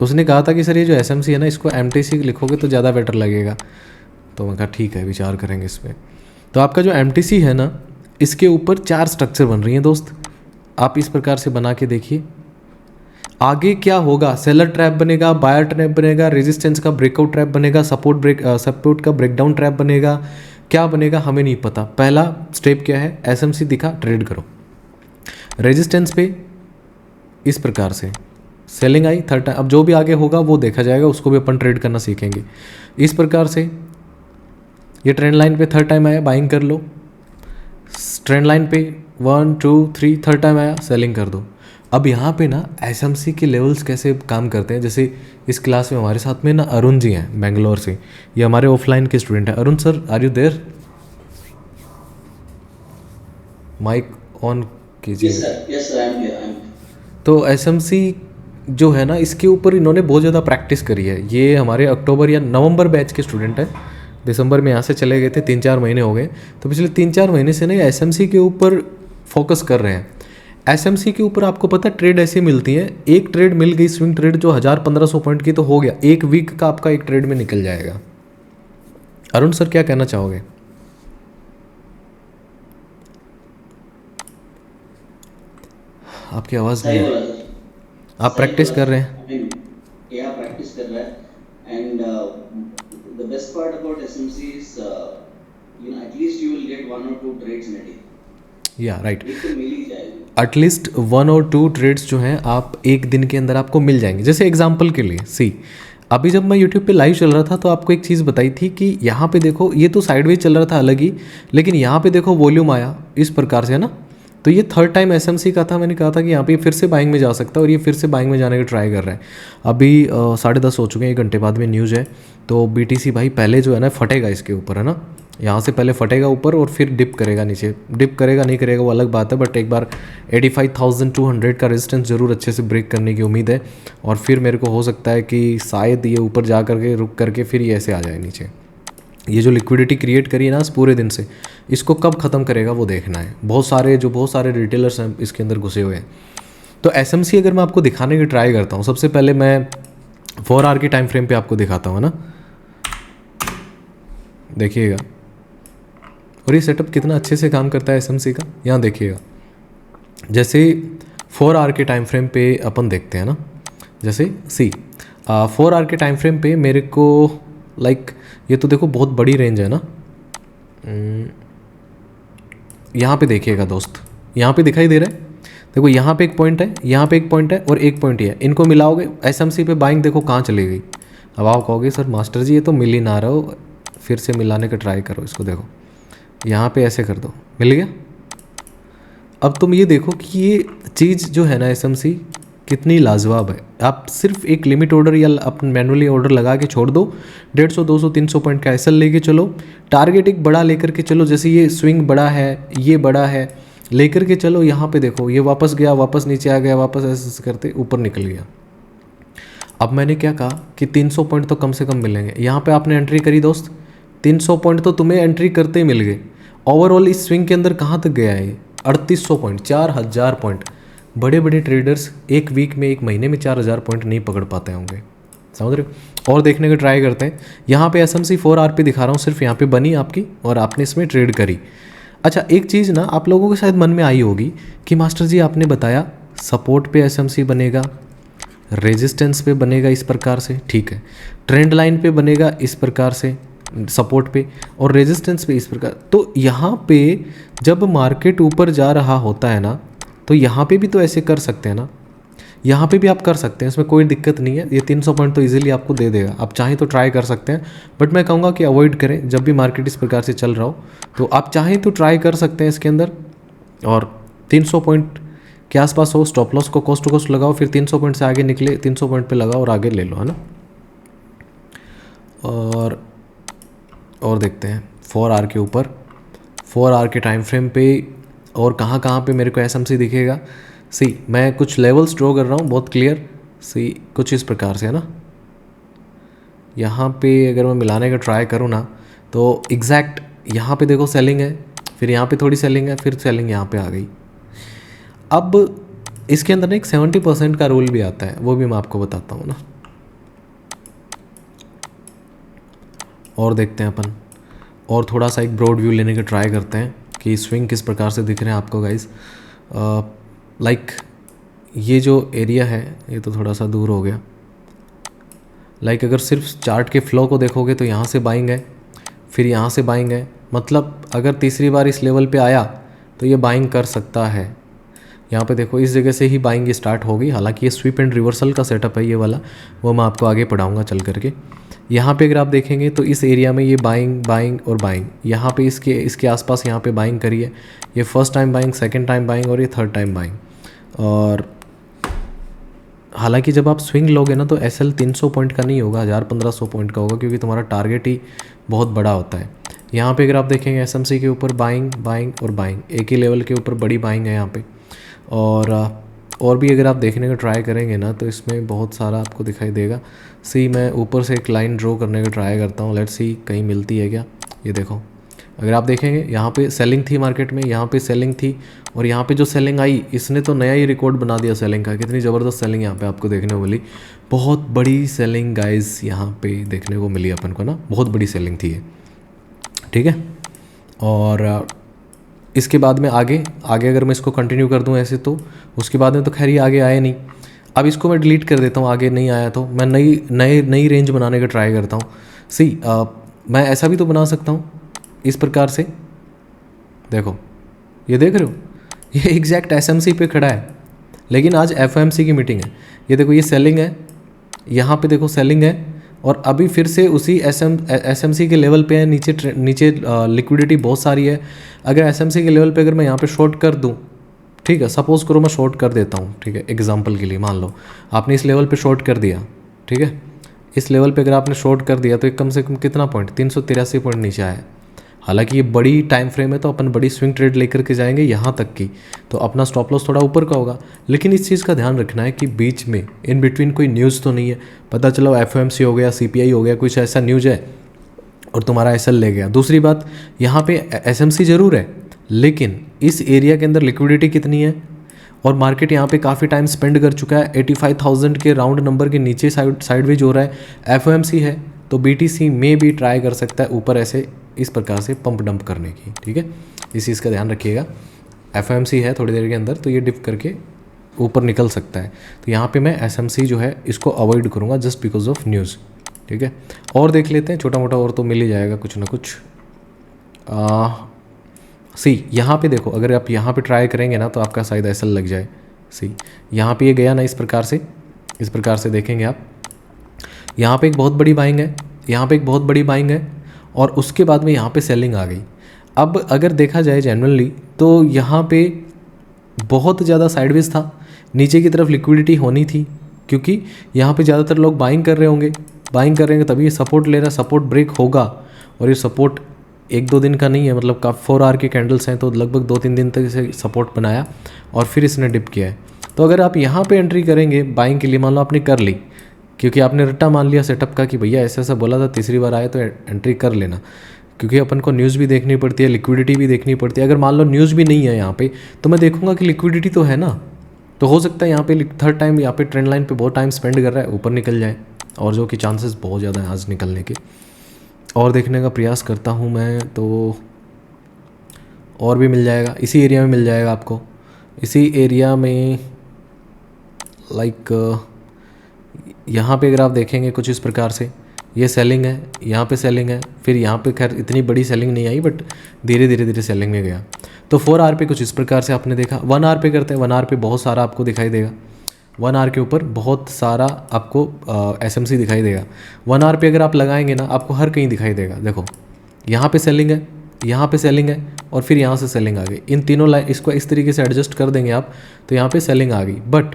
उसने कहा था कि सर ये जो एसएमसी है ना इसको एमटीसी लिखोगे तो ज़्यादा बेटर लगेगा। तो मैं कहा ठीक है विचार करेंगे इस पर। तो आपका जो एमटीसी है ना इसके ऊपर 4 स्ट्रक्चर बन रही हैं दोस्त, आप इस प्रकार से बना के देखिए। आगे क्या होगा, सेलर ट्रैप बनेगा, बायर ट्रैप बनेगा, रेजिस्टेंस का ब्रेकआउट ट्रैप बनेगा, सपोर्ट का ब्रेकडाउन ट्रैप बनेगा, क्या बनेगा हमें नहीं पता। पहला स्टेप क्या है, एसएमसी दिखा ट्रेड करो। रेजिस्टेंस पे इस प्रकार से सेलिंग आई थर्ड टाइम, अब जो भी आगे होगा वो देखा जाएगा, उसको भी अपन ट्रेड करना सीखेंगे। इस प्रकार से ये ट्रेंड लाइन पे थर्ड टाइम आया, बाइंग कर लो। ट्रेंड लाइन पे 1 2 3 थर्ड टाइम आया, सेलिंग कर दो। अब यहाँ पे ना एसएमसी के लेवल्स कैसे काम करते हैं, जैसे इस क्लास में हमारे साथ में ना अरुण जी हैं बेंगलोर से, ये हमारे ऑफलाइन के स्टूडेंट हैं। Arun sir are you there? Mic on कीजिए। Yes sir, I am here. तो एसएमसी जो है ना इसके ऊपर इन्होंने बहुत ज़्यादा प्रैक्टिस करी है। ये हमारे अक्टूबर या नवंबर बैच के स्टूडेंट हैं, दिसंबर में यहाँ से चले गए थे, 3-4 महीने हो गए। तो पिछले 3-4 महीने से ना एसएमसी के ऊपर फोकस कर रहे हैं। एसएमसी के ऊपर आपको पता है ट्रेड ऐसी मिलती है, एक ट्रेड मिल गई स्विंग ट्रेड जो 1000-1500 पॉइंट की तो हो गया, एक वीक का आपका एक ट्रेड में निकल जाएगा। अरुण सर क्या कहना चाहोगे? आपकी आवाज़ नहीं है, आप प्रैक्टिस कर रहे हैं? या प्रैक्टिस कर रहा है। And the best part about SMC is at least you will get 1 or 2 trades in a day. या राइट, मिल ही जाएगी। एटलीस्ट 1 और 2 ट्रेड्स जो हैं आप एक दिन के अंदर आपको मिल जाएंगे। जैसे एग्जांपल के लिए सी, अभी जब मैं यूट्यूब पे लाइव चल रहा था तो आपको एक चीज़ बताई थी कि यहाँ पे देखो ये तो साइडवेज चल रहा था अलग ही, लेकिन यहाँ पे देखो वॉल्यूम आया इस प्रकार से, है ना। तो ये थर्ड टाइम एसएमसी का था, मैंने कहा था कि यहाँ पे फिर से बाइंग में जा सकता है और ये फिर से बाइंग में जाने का ट्राई कर रहा है। अभी 10:30 हो चुके हैं, 1 घंटे बाद में न्यूज़ है। तो बीटीसी भाई पहले जो है ना फटेगा इसके ऊपर, है ना, यहाँ से पहले फटेगा ऊपर और फिर डिप करेगा नीचे। डिप करेगा नहीं करेगा वो अलग बात है, बट एक बार 85,200 का रेजिस्टेंस ज़रूर अच्छे से ब्रेक करने की उम्मीद है। और फिर मेरे को हो सकता है कि शायद ये ऊपर जा करके रुक करके फिर ये ऐसे आ जाए नीचे। ये जो लिक्विडिटी क्रिएट करी है ना इस पूरे दिन से, इसको कब ख़त्म करेगा वो देखना है। बहुत सारे रिटेलर्स हैं इसके अंदर घुसे हुए हैं। तो एसएमसी अगर मैं आपको दिखाने की ट्राई करता हूँ, सबसे पहले मैं 4 आवर की टाइम फ्रेम पे आपको दिखाता हूँ ना, देखिएगा। और ये सेटअप कितना अच्छे से काम करता है एसएमसी का, यहाँ देखिएगा। जैसे 4 आवर के टाइम फ्रेम पे अपन देखते हैं ना, जैसे 4 आवर के टाइम फ्रेम पे मेरे को लाइक ये तो देखो बहुत बड़ी रेंज है ना। यहाँ पे देखिएगा दोस्त, यहाँ पे दिखाई दे रहा है, देखो यहाँ पे एक पॉइंट है, यहाँ पे एक पॉइंट है और एक पॉइंट ही है। इनको मिलाओगे एसएमसी पे बाइंग देखो कहाँ चली गई। अब आप कहोगे सर मास्टर जी ये तो मिल ही ना रहा हो, फिर से मिलाने का ट्राई करो इसको। देखो यहाँ पे ऐसे कर दो, मिल गया। अब तुम ये देखो कि ये चीज़ जो है ना एसएमसी कितनी लाजवाब है। आप सिर्फ एक लिमिट ऑर्डर या अपन मैनुअली ऑर्डर लगा के छोड़ दो, 150 200 300 पॉइंट का एसएल लेके चलो, टारगेट एक बड़ा लेकर के चलो। जैसे ये स्विंग बड़ा है, ये बड़ा है, लेकर के चलो। यहाँ पे देखो ये वापस गया, वापस नीचे आ गया, वापस ऐसे करते ऊपर निकल गया। अब मैंने क्या कहा कि 300 पॉइंट तो कम से कम मिलेंगे। यहाँ पे आपने एंट्री करी दोस्त, 300 पॉइंट तो तुम्हें एंट्री करते ही मिल गए। ओवरऑल इस स्विंग के अंदर कहाँ तक गया है ये? 3800 पॉइंट, 4000 पॉइंट। बड़े बड़े ट्रेडर्स एक वीक में, एक महीने में 4000 पॉइंट नहीं पकड़ पाते होंगे, समझ रहे हो। और देखने का ट्राई करते हैं। यहाँ पे एसएमसी 4 आवर पे दिखा रहा हूँ, सिर्फ यहाँ पे बनी आपकी और आपने इसमें ट्रेड करी। अच्छा एक चीज़ ना आप लोगों के शायद मन में आई होगी कि मास्टर जी आपने बताया सपोर्ट पे एसएमसी बनेगा, रेजिस्टेंस पे बनेगा इस प्रकार से, ठीक है, ट्रेंड लाइन पे बनेगा इस प्रकार से, सपोर्ट पे, और रेजिस्टेंस पे इस प्रकार। तो यहाँ पे जब मार्केट ऊपर जा रहा होता है ना तो यहाँ पे भी तो ऐसे कर सकते हैं ना, यहाँ पे भी आप कर सकते हैं, इसमें कोई दिक्कत नहीं है। ये 300 पॉइंट तो इजीली आपको दे देगा, आप चाहें तो ट्राई कर सकते हैं, बट मैं कहूँगा कि अवॉइड करें जब भी मार्केट इस प्रकार से चल रहा हो। तो आप चाहें तो ट्राई कर सकते हैं इसके अंदर, और 300 पॉइंट के आसपास हो, स्टॉप लॉस को कोस्ट टू कोस्ट लगाओ, फिर 300 पॉइंट से आगे निकले 300 पॉइंट पे लगाओ और आगे ले लो, है ना। और देखते हैं 4 आवर के ऊपर, 4 आवर के टाइम फ्रेम पे और कहाँ पे मेरे को एसएमसी दिखेगा। सी मैं कुछ लेवल्स ड्रॉ कर रहा हूँ बहुत क्लियर, सी कुछ इस प्रकार से, है ना। यहाँ पे अगर मैं मिलाने का ट्राई करूँ ना तो एग्जैक्ट यहाँ पे देखो सेलिंग है, फिर यहाँ पे थोड़ी सेलिंग है, फिर सेलिंग यहाँ पे आ गई। अब इसके अंदर ना एक 70% का रूल भी आता है, वो भी मैं आपको बताता हूँ ना। और देखते हैं अपन, और थोड़ा सा एक ब्रॉड व्यू लेने का ट्राई करते हैं कि स्विंग किस प्रकार से दिख रहे हैं आपको गाइस। लाइक ये जो एरिया है ये तो थोड़ा सा दूर हो गया। लाइक अगर सिर्फ चार्ट के फ्लो को देखोगे तो यहाँ से बाइंग है, फिर यहाँ से बाइंग है, मतलब अगर तीसरी बार इस लेवल पे आया तो ये बाइंग कर सकता है। यहाँ पे देखो इस जगह से ही बाइंग स्टार्ट हो गई। हालांकि ये स्वीप एंड रिवर्सल का सेटअप है ये वाला, वो मैं आपको आगे पढ़ाऊँगा चल करके। यहाँ पे अगर आप देखेंगे तो इस एरिया में ये बाइंग बाइंग और बाइंग, यहाँ पे इसके आसपास यहाँ पे बाइंग करी है। ये first time buying, second time buying और ये थर्ड टाइम बाइंग। और हालांकि जब आप स्विंग लोगे ना तो एसएल 300 पॉइंट का नहीं होगा, 1000-1500 पॉइंट का होगा, क्योंकि तुम्हारा टारगेट ही बहुत बड़ा होता है। यहाँ पे अगर आप देखेंगे एसएमसी के ऊपर बाइंग बाइंग और बाइंग, एक ही लेवल के ऊपर बड़ी बाइंग है यहाँ पे। और भी अगर आप देखने का ट्राई करेंगे ना तो इसमें बहुत सारा आपको दिखाई देगा। सी मैं ऊपर से एक लाइन ड्रॉ करने का ट्राई करता हूँ, लेट्स सी कहीं मिलती है क्या। ये देखो अगर आप देखेंगे यहाँ पे सेलिंग थी मार्केट में, यहाँ पे सेलिंग थी, और यहाँ पे जो सेलिंग आई इसने तो नया ही रिकॉर्ड बना दिया सेलिंग का। कितनी ज़बरदस्त सेलिंग यहाँ पे आपको देखने को मिली, बहुत बड़ी सेलिंग गाइस यहाँ पे देखने को मिली अपन को ना, बहुत बड़ी सेलिंग थी ये, ठीक है। और इसके बाद में आगे अगर मैं इसको कंटिन्यू कर दूँ ऐसे तो उसके बाद में तो खैर ये आगे आया नहीं। अब इसको मैं डिलीट कर देता हूँ, आगे नहीं आया तो मैं नई रेंज बनाने का ट्राई करता हूँ। सी मैं ऐसा भी तो बना सकता हूँ इस प्रकार से, देखो ये देख रहे हो ये एग्जैक्ट एसएमसी पे खड़ा है, लेकिन आज एफओएमसी की मीटिंग है। ये देखो ये सेलिंग है, यहाँ पे देखो सेलिंग है, और अभी फिर से उसी एसएमसी के लेवल पे है। नीचे लिक्विडिटी बहुत सारी है। अगर एसएमसी के लेवल पे अगर मैं यहाँ पे शॉर्ट कर दूँ, ठीक है, सपोज करो मैं शॉर्ट कर देता हूँ, ठीक है, एग्जांपल के लिए मान लो आपने इस लेवल पे शॉर्ट कर दिया, ठीक है, इस लेवल पे अगर आपने शॉर्ट कर दिया तो एक कम से कम कितना पॉइंट, 383 पॉइंट नीचे आया। हालांकि ये बड़ी टाइम फ्रेम है तो अपन बड़ी स्विंग ट्रेड लेकर के जाएंगे यहाँ तक की, तो अपना स्टॉप लॉस थोड़ा ऊपर का होगा। लेकिन इस चीज़ का ध्यान रखना है कि बीच में इन बिटवीन कोई न्यूज़ तो नहीं है, पता चलो एफओएमसी हो गया, सीपीआई हो गया, कुछ ऐसा न्यूज़ है और तुम्हारा एसएल ले गया। दूसरी बात यहाँ पे एसएमसी ज़रूर है, लेकिन इस एरिया के अंदर लिक्विडिटी कितनी है, और मार्केट यहाँ पे काफ़ी टाइम स्पेंड कर चुका है। 85,000 के राउंड नंबर के नीचे साइडवेज हो रहा है। एफओएमसी है तो बीटीसी में भी ट्राई कर सकता है ऊपर ऐसे इस प्रकार से पंप डंप करने की, ठीक है, इस चीज़ का ध्यान रखिएगा। एफओएमसी है थोड़ी देर के अंदर तो ये डिप करके ऊपर निकल सकता है, तो यहाँ पे मैं एसएमसी जो है इसको अवॉइड करूँगा जस्ट बिकॉज ऑफ न्यूज़, ठीक है। और देख लेते हैं छोटा मोटा, और तो मिल ही जाएगा कुछ ना कुछ। सी यहाँ पे देखो अगर आप यहाँ पे ट्राई करेंगे ना तो आपका शायद एसएल लग जाए। सी यहाँ पे ये गया ना इस प्रकार से देखेंगे आप, यहाँ पे एक बहुत बड़ी बाइंग है, यहाँ पे एक बहुत बड़ी बाइंग है, और उसके बाद में यहाँ पे सेलिंग आ गई। अब अगर देखा जाए जनरली तो यहाँ पे बहुत ज़्यादा साइडवेज था, नीचे की तरफ लिक्विडिटी होनी थी, क्योंकि यहाँ पे ज़्यादातर लोग बाइंग कर रहे होंगे, बाइंग करेंगे तभी ये सपोर्ट ले रहा है, सपोर्ट ब्रेक होगा। और ये सपोर्ट 1-2 दिन का नहीं है, मतलब काफ़ी 4 आवर के कैंडल्स हैं, तो लगभग 2-3 दिन तक इसे सपोर्ट बनाया और फिर इसने डिप किया है। तो अगर आप यहाँ पे एंट्री करेंगे बाइंग के लिए, मान लो आपने कर ली, क्योंकि आपने रट्टा मान लिया सेटअप का कि भैया ऐसा बोला था, तीसरी बार आए तो एंट्री कर लेना, क्योंकि अपन को न्यूज़ भी देखनी पड़ती है, लिक्विडिटी भी देखनी पड़ती है। अगर मान लो न्यूज़ भी नहीं है यहाँ पे तो मैं देखूंगा कि लिक्विडिटी तो है ना, तो हो सकता है यहाँ पे थर्ड टाइम यहाँ पे ट्रेंड लाइन पे बहुत टाइम स्पेंड कर रहा है, ऊपर निकल जाए, और जो कि चांसेस बहुत ज़्यादा है आज निकलने के। और देखने का प्रयास करता हूँ मैं, तो और भी मिल जाएगा, इसी एरिया में मिल जाएगा आपको, इसी एरिया में लाइक यहाँ पे अगर आप देखेंगे कुछ इस प्रकार से ये सेलिंग है, यहाँ पे सेलिंग है, फिर यहाँ पे खैर इतनी बड़ी सेलिंग नहीं आई, बट धीरे धीरे सेलिंग में गया। तो 4 आवर पे कुछ इस प्रकार से आपने देखा। 1 आवर पे करते हैं, 1 आवर पे बहुत सारा आपको दिखाई देगा, 1 आवर के ऊपर बहुत सारा आपको एसएमसी दिखाई देगा। 1 आवर पे अगर आप लगाएंगे ना आपको हर कहीं दिखाई देगा। देखो यहाँ पे सेलिंग है, यहाँ पे सेलिंग है, और फिर यहाँ से सेलिंग आ गई। इन तीनों लाइन इसको इस तरीके से एडजस्ट कर देंगे आप तो यहाँ पे सेलिंग आ गई। बट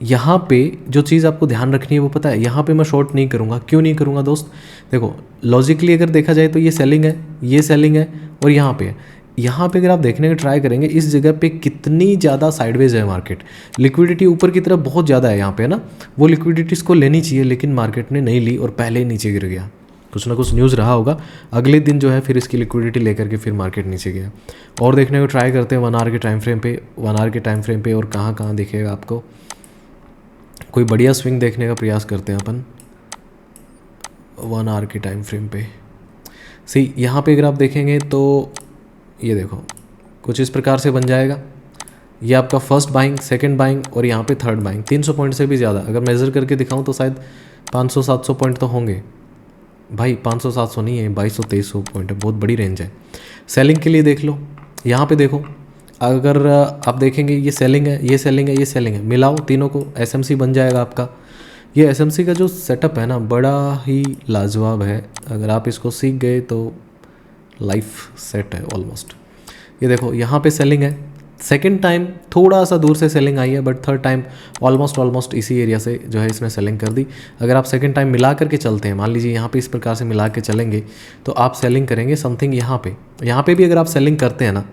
यहाँ पे जो चीज़ आपको ध्यान रखनी है वो पता है, यहाँ पे मैं शॉर्ट नहीं करूँगा। क्यों नहीं करूँगा दोस्त, देखो लॉजिकली अगर देखा जाए तो ये सेलिंग है, ये सेलिंग है, और यहाँ पे है। यहाँ पे अगर आप देखने का ट्राई करेंगे इस जगह पे कितनी ज़्यादा साइडवेज है मार्केट, लिक्विडिटी ऊपर की तरफ बहुत ज़्यादा है यहाँ पे, है ना। वो लिक्विडिटी इसको लेनी चाहिए, लेकिन मार्केट ने नहीं ली और पहले ही नीचे गिर गया। कुछ ना कुछ न्यूज़ रहा होगा, अगले दिन जो है फिर इसकी लिक्विडिटी लेकर के फिर मार्केट नीचे गया। और देखने को ट्राई करते हैं 1 आवर के टाइम फ्रेम पे, 1 आवर के टाइम फ्रेम पे, और कहाँ कहाँ दिखेगा आपको। कोई बढ़िया स्विंग देखने का प्रयास करते हैं अपन। 1 आवर की टाइम फ्रेम पे। सी यहाँ पे अगर आप देखेंगे तो ये देखो कुछ इस प्रकार से बन जाएगा। ये आपका फर्स्ट बाइंग, सेकंड बाइंग और यहाँ पे थर्ड बाइंग। 300 पॉइंट से भी ज़्यादा अगर मेज़र करके दिखाऊं तो शायद 500-700 पॉइंट तो होंगे भाई। 500-700 नहीं है, 2200-2300 पॉइंट है, बहुत बड़ी रेंज है। सेलिंग के लिए देख लो, यहाँ पे देखो अगर आप देखेंगे ये सेलिंग है, ये सेलिंग है, ये सेलिंग है, मिलाओ तीनों को एसएमसी बन जाएगा आपका। ये एसएमसी का जो सेटअप है ना बड़ा ही लाजवाब है। अगर आप इसको सीख गए तो लाइफ सेट है ऑलमोस्ट। ये देखो यहाँ पे सेलिंग है, सेकंड टाइम थोड़ा सा दूर से सेलिंग आई है बट थर्ड टाइम ऑलमोस्ट इसी एरिया से जो है इसने सेलिंग कर दी। अगर आप सेकंड टाइम मिला करके चलते हैं, मान लीजिए यहाँ पे इस प्रकार से मिला के चलेंगे तो आप सेलिंग करेंगे समथिंग यहाँ पे भी अगर आप सेलिंग करते हैं ना,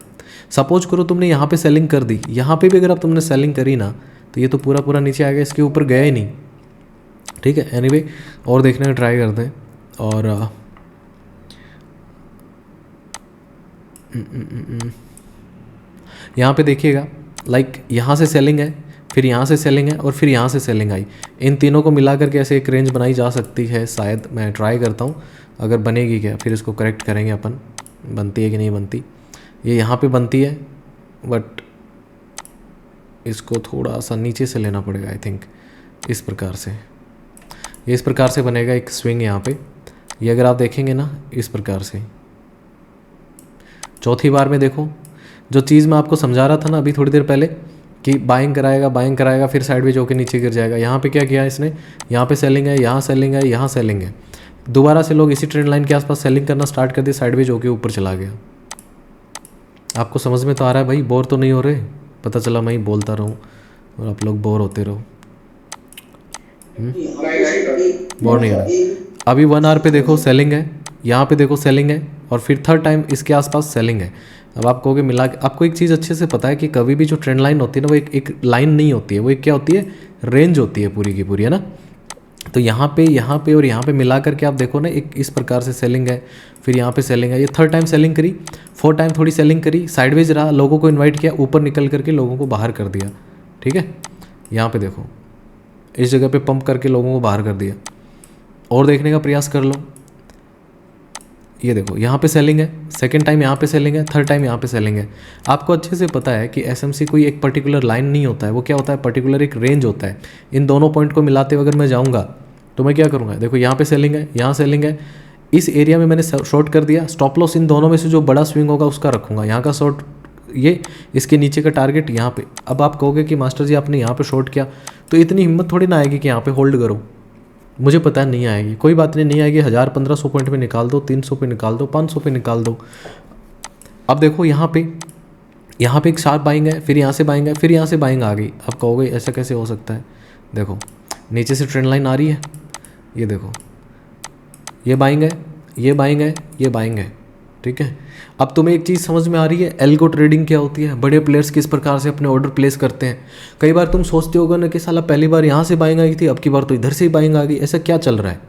सपोज करो तुमने यहाँ पे सेलिंग कर दी, यहाँ पे भी अगर आप तुमने सेलिंग करी ना तो ये तो पूरा नीचे आ गया, इसके ऊपर गया ही नहीं। ठीक है, एनीवे और देखने का ट्राई करते हैं। और यहाँ पे देखिएगा लाइक यहाँ से सेलिंग है, फिर यहाँ से सेलिंग है और फिर यहाँ से सेलिंग आई। इन तीनों को मिला करके ऐसे एक रेंज बनाई जा सकती है शायद। मैं ट्राई करता हूँ अगर बनेगी क्या, फिर इसको करेक्ट करेंगे अपन, बनती है कि नहीं बनती। ये यहाँ पे बनती है बट इसको थोड़ा सा नीचे से लेना पड़ेगा आई थिंक, इस प्रकार से। ये इस प्रकार से बनेगा एक स्विंग यहाँ पे। ये अगर आप देखेंगे ना इस प्रकार से, चौथी बार में देखो जो चीज़ मैं आपको समझा रहा था ना अभी थोड़ी देर पहले कि बाइंग कराएगा फिर साइडवेज होकर नीचे गिर जाएगा। यहाँ पे क्या किया इसने, यहाँ पे सेलिंग है, यहाँ सेलिंग है, यहाँ सेलिंग है। दोबारा से लोग इसी ट्रेंड लाइन के आसपास सेलिंग करना स्टार्ट कर दिए, साइडवेज होकर ऊपर चला गया। आपको समझ में तो आ रहा है भाई, बोर तो नहीं हो रहे? पता चला मैं ही बोलता रहूँ और आप लोग बोर होते रहो। बोर नहीं हो रहा। अभी 1 आवर पे देखो सेलिंग है, यहाँ पे देखो सेलिंग है और फिर थर्ड टाइम इसके आसपास सेलिंग है। अब आप कहोगे मिला के, आपको एक चीज़ अच्छे से पता है कि कभी भी जो ट्रेंड लाइन होती है ना वो एक लाइन नहीं होती है, वो एक क्या होती है, रेंज होती है पूरी की पूरी, है ना। तो यहाँ पे और यहाँ पे मिला करके आप देखो ना एक इस प्रकार से सेलिंग है, फिर यहाँ पे सेलिंग है। ये थर्ड टाइम सेलिंग करी, फोर्थ टाइम थोड़ी सेलिंग करी, साइडवेज रहा, लोगों को इन्वाइट किया, ऊपर निकल करके लोगों को बाहर कर दिया। ठीक है, यहाँ पे देखो इस जगह पे पंप करके लोगों को बाहर कर दिया। और देखने का प्रयास कर लो, ये देखो यहाँ पे सेलिंग है, सेकंड टाइम यहाँ पे सेलिंग है, थर्ड टाइम यहाँ पे सेलिंग है। आपको अच्छे से पता है कि एसएमसी कोई एक पर्टिकुलर लाइन नहीं होता है, वो क्या होता है, पर्टिकुलर एक रेंज होता है। इन दोनों पॉइंट को मिलाते हुए अगर मैं जाऊँगा तो मैं क्या करूँगा, देखो यहाँ पे सेलिंग है, यहाँ सेलिंग है, इस एरिया में मैंने शॉर्ट कर दिया। स्टॉप लॉस इन दोनों में से जो बड़ा स्विंग होगा उसका रखूँगा, यहाँ का शॉर्ट ये, इसके नीचे का टारगेट यहाँ पे। अब आप कहोगे कि मास्टर जी आपने यहाँ पे शॉर्ट किया, तो इतनी हिम्मत थोड़ी ना आएगी कि यहाँ पे होल्ड करो। मुझे पता है नहीं आएगी, कोई बात नहीं आएगी। 1000-1500 पॉइंट पे निकाल दो, 300 पे निकाल दो, 500 पे निकाल दो। अब देखो यहाँ पे एक शार्प बाइंग है, फिर यहाँ से बाइंग है, फिर यहाँ से बाइंग आ गई। अब कहोगे ऐसा कैसे हो सकता है, देखो नीचे से ट्रेंड लाइन आ रही है, ये देखो ये बाइंग है, ये बाइंग है, ये बाइंग है। ठीक है, अब तुम्हें एक चीज़ समझ में आ रही है एल्गो ट्रेडिंग क्या होती है, बड़े प्लेयर्स किस प्रकार से अपने ऑर्डर प्लेस करते हैं। कई बार तुम सोचते होगा ना कि साला पहली बार यहाँ से बाइंग आई थी, अब की बार तो इधर से ही बाइंग आ गई, ऐसा क्या चल रहा है।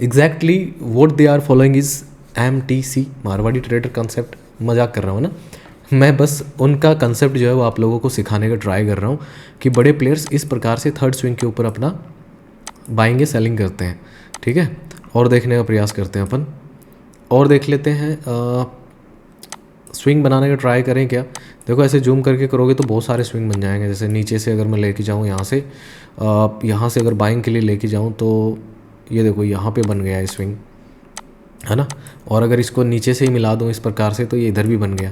Exactly what they are following is MTC, Marwari trader concept. मजाक कर रहा हूँ ना मैं, बस उनका कंसेप्ट जो है वो आप लोगों को सिखाने का ट्राई कर रहा हूँ कि बड़े प्लेयर्स इस प्रकार से थर्ड स्विंग के ऊपर अपना बाइंग या सेलिंग करते हैं। ठीक है, और देखने का प्रयास करते हैं अपन, और देख लेते हैं। स्विंग बनाने का ट्राई करें क्या। देखो ऐसे जूम करके करोगे तो बहुत सारे स्विंग बन जाएंगे। जैसे नीचे से अगर मैं लेके जाऊँ यहाँ से अगर बाइंग के लिए लेके जाऊँ तो ये देखो यहाँ पे बन गया है स्विंग, है ना। और अगर इसको नीचे से ही मिला दूँ इस प्रकार से तो ये इधर भी बन गया।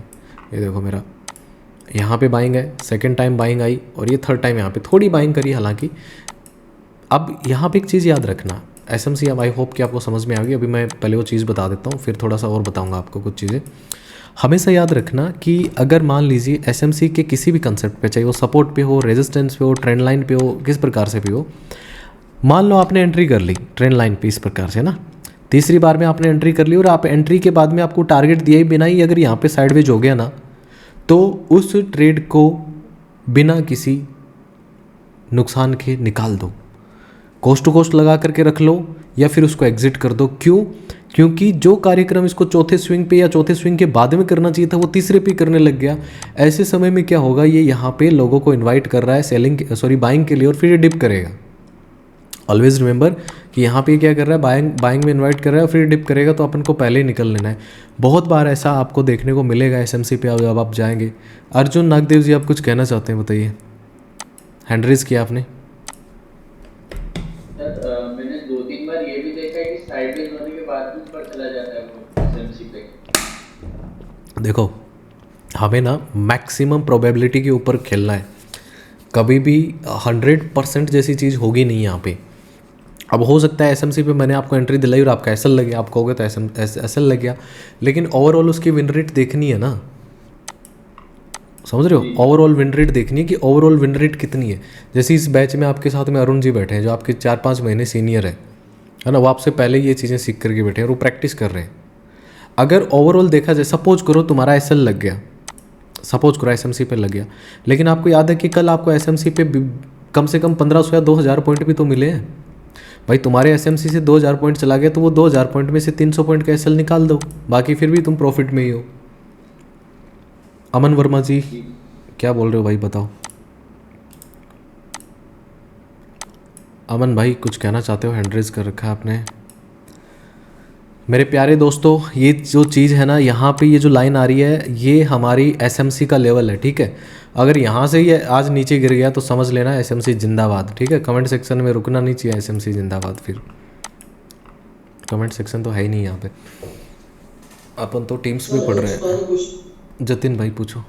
ये देखो मेरा यहाँ पे बाइंग है, सेकंड टाइम बाइंग आई और ये थर्ड टाइम यहाँ पे थोड़ी बाइंग करी हालांकि। अब यहाँ पे एक चीज़ याद रखना, एसएमसी अब आई होप कि आपको समझ में आ गई। अभी मैं पहले वो चीज़ बता देता हूँ, फिर थोड़ा सा और बताऊँगा आपको कुछ चीज़ें। हमेशा याद रखना कि अगर मान लीजिए एसएमसी के किसी भी कंसेप्ट पे, चाहे वो सपोर्ट पे हो, रेजिस्टेंस पे हो, ट्रेंड लाइन पे हो, किस प्रकार से भी हो, मान लो आपने एंट्री कर ली ट्रेंड लाइन पे इस प्रकार से ना, तीसरी बार में आपने एंट्री कर ली और आप एंट्री के बाद में आपको टारगेट दिया ही बिना ही अगर यहाँ पे साइडवेज हो गया ना, तो उस ट्रेड को बिना किसी नुकसान के निकाल दो, कोस्ट टू कोस्ट लगा करके रख लो या फिर उसको एग्जिट कर दो। क्यों? क्योंकि जो कार्यक्रम इसको चौथे स्विंग पे या चौथे स्विंग के बाद में करना चाहिए था वो तीसरे पे करने लग गया। ऐसे समय में क्या होगा, ये यहाँ पे लोगों को इनवाइट कर रहा है बाइंग के लिए और फिर ये डिप करेगा। ऑलवेज रिमेंबर कि यहाँ पे क्या कर रहा है, बाइंग में इनवाइट कर रहा है, फिर डिप करेगा तो अपन को पहले ही निकल लेना है। बहुत बार ऐसा आपको देखने को मिलेगा एसएमसी पे जब आप जाएंगे। अर्जुन नागदेव जी, आप कुछ कहना चाहते हैं, बताइए। हैंड रेज किया आपने। सर मैंने 2-3 बार ये भी देखा है कि साइडवेज होने के बाद भी ऊपर चला जाता है वो एसएमसी पे। देखो, हमें ना मैक्सिमम प्रोबेबिलिटी के ऊपर खेलना है, कभी भी 100% जैसी चीज़ होगी नहीं यहाँ पे। अब हो सकता है एसएमसी पे मैंने आपको एंट्री दिलाई और आपका एसएल लग गया, आप कहोगे तो एसएल लग गया, लेकिन ओवरऑल उसकी विन रेट देखनी है ना, समझ रहे हो। ओवरऑल विन रेट देखनी है कि ओवरऑल विन रेट कितनी है। जैसे इस बैच में आपके साथ में अरुण जी बैठे हैं जो आपके 4-5 महीने सीनियर है ना, वो आपसे पहले ये चीज़ें सीख करके बैठे हैं और वो प्रैक्टिस कर रहे हैं। अगर ओवरऑल देखा जाए, सपोज करो तुम्हारा एसएल लग गया, सपोज करो एसएमसी पे लग गया, लेकिन आपको याद है कि कल आपको एसएमसी पे कम से कम 1500 या 2000 पॉइंट भी तो मिले हैं भाई। तुम्हारे एसएमसी से 2000 पॉइंट चला गया तो वो 2000 पॉइंट में से 300 पॉइंट का एसएल निकाल दो, बाकी फिर भी तुम प्रॉफिट में ही हो। अमन वर्मा जी क्या बोल रहे हो भाई, बताओ। अमन भाई कुछ कहना चाहते हो, हैंड रेज कर रखा है आपने। मेरे प्यारे दोस्तों, ये जो चीज़ है ना, यहाँ पे ये जो लाइन आ रही है, ये हमारी एसएमसी का लेवल है, ठीक है। अगर यहाँ से ये आज नीचे गिर गया तो समझ लेना एसएमसी जिंदाबाद, ठीक है। कमेंट सेक्शन में रुकना नहीं चाहिए, एसएमसी जिंदाबाद। फिर कमेंट सेक्शन तो है ही नहीं यहाँ पे, अपन तो टीम्स में पढ़ रहे हैं। जतिन भाई पूछो।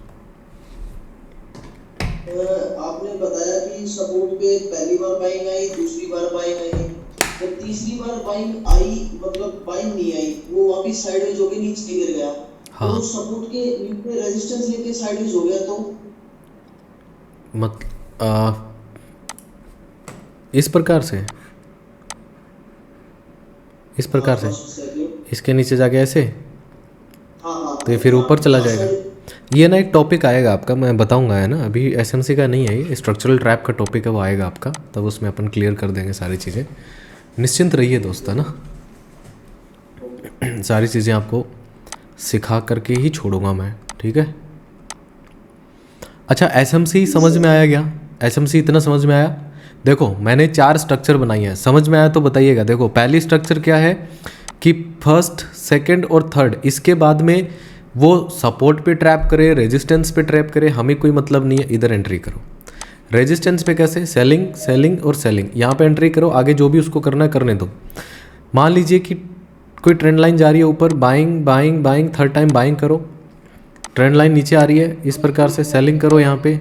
आपने बताया कि सपोर्ट पे पहली बार बाइंग आई, दूसरी बार बाइंग आई, जब तीसरी बार बाइंग आई, मतलब बाइंग नहीं आई, वो वापस साइडवेज होके नीचे गिर गया। हाँ। तो सपोर्ट के नीचे रेजिस्टेंस लेके साइडवेज हो गया तो इस प्रकार से, इस प्रकार से इसके नीचे जाके ऐसे, तो ये फिर ऊपर चला जाएगा। ये ना एक टॉपिक आएगा आपका, मैं बताऊंगा, है ना। अभी एसएमसी का नहीं है, ये स्ट्रक्चरल ट्रैप का टॉपिक है, वो आएगा आपका, तब उसमें अपन क्लियर कर देंगे सारी चीज़ें। निश्चिंत रहिए दोस्त, है ना। सारी चीज़ें आपको सिखा करके ही छोड़ूंगा मैं, ठीक है। अच्छा, एसएमसी समझ में आया क्या? एसएमसी इतना समझ में आया? देखो मैंने 4 स्ट्रक्चर बनाई है, समझ में आया तो बताइएगा। देखो पहली स्ट्रक्चर क्या है कि फर्स्ट, सेकंड और थर्ड, इसके बाद में वो सपोर्ट पे ट्रैप करे, रेजिस्टेंस पे ट्रैप करे, हमें कोई मतलब नहीं है, इधर एंट्री करो। रेजिस्टेंस पे कैसे? सेलिंग, सेलिंग और सेलिंग, यहाँ पे एंट्री करो, आगे जो भी उसको करना है करने दो। मान लीजिए कि कोई ट्रेंड लाइन जा रही है ऊपर, buying buying buying, third time buying करो। ट्रेंड लाइन नीचे आ रही है, इस प्रकार से सेलिंग करो यहाँ पे।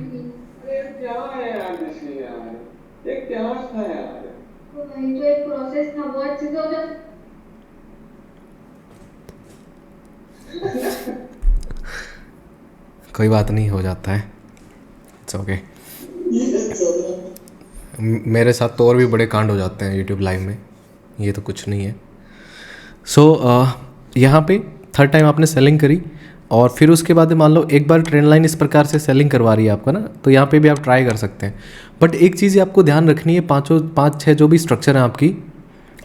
कोई बात नहीं, हो जाता है, इट्स ओके। मेरे साथ तो और भी बड़े कांड हो जाते हैं यूट्यूब लाइव में, ये तो कुछ नहीं है। सो यहाँ पे थर्ड टाइम आपने सेलिंग करी और फिर उसके बाद मान लो एक बार ट्रेंड लाइन इस प्रकार से सेलिंग करवा रही है आपका ना, तो यहाँ पे भी आप ट्राई कर सकते हैं। बट एक चीज़ आपको ध्यान रखनी है, 5-6 जो भी स्ट्रक्चर हैं आपकी,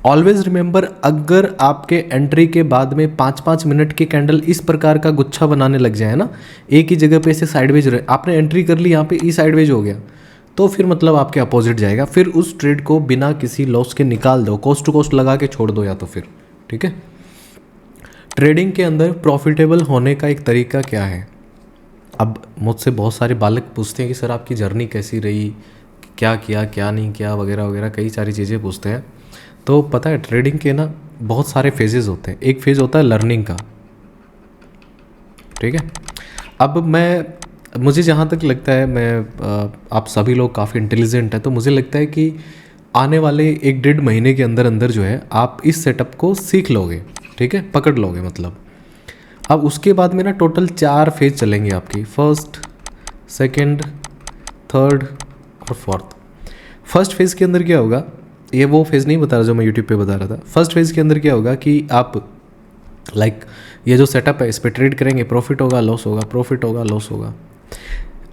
ऑलवेज रिमेंबर, अगर आपके एंट्री के बाद में 5-5 मिनट की कैंडल इस प्रकार का गुच्छा बनाने लग जाए ना, एक ही जगह पे ऐसे साइडवेज रहे, आपने एंट्री कर ली यहाँ पे, ई साइडवेज हो गया, तो फिर मतलब आपके अपोजिट जाएगा। फिर उस ट्रेड को बिना किसी लॉस के निकाल दो, कोस्ट टू कोस्ट लगा के छोड़ दो या तो फिर, ठीक है। ट्रेडिंग के अंदर प्रॉफिटेबल होने का एक तरीका क्या है? अब मुझसे बहुत सारे बालक पूछते हैं कि सर आपकी जर्नी कैसी रही, क्या किया क्या नहीं किया, वगैरह वगैरह कई सारी चीज़ें पूछते हैं। तो पता है ट्रेडिंग के ना बहुत सारे फेजेस होते हैं। एक फेज़ होता है लर्निंग का, ठीक है। अब मुझे जहाँ तक लगता है, आप सभी लोग काफ़ी इंटेलिजेंट हैं, तो मुझे लगता है कि आने वाले 1-1.5 महीने के अंदर अंदर जो है आप इस सेटअप को सीख लोगे, ठीक है, पकड़ लोगे मतलब। अब उसके बाद में ना टोटल 4 फेज चलेंगे आपकी, फर्स्ट, सेकंड, थर्ड और फोर्थ। फर्स्ट फेज़ के अंदर क्या होगा, ये वो फेज़ नहीं बता रहा जो मैं यूट्यूब पे बता रहा था। फर्स्ट फेज़ के अंदर क्या होगा कि आप ये जो सेटअप है इस पर ट्रेड करेंगे, प्रॉफिट होगा लॉस होगा, प्रॉफिट होगा लॉस होगा,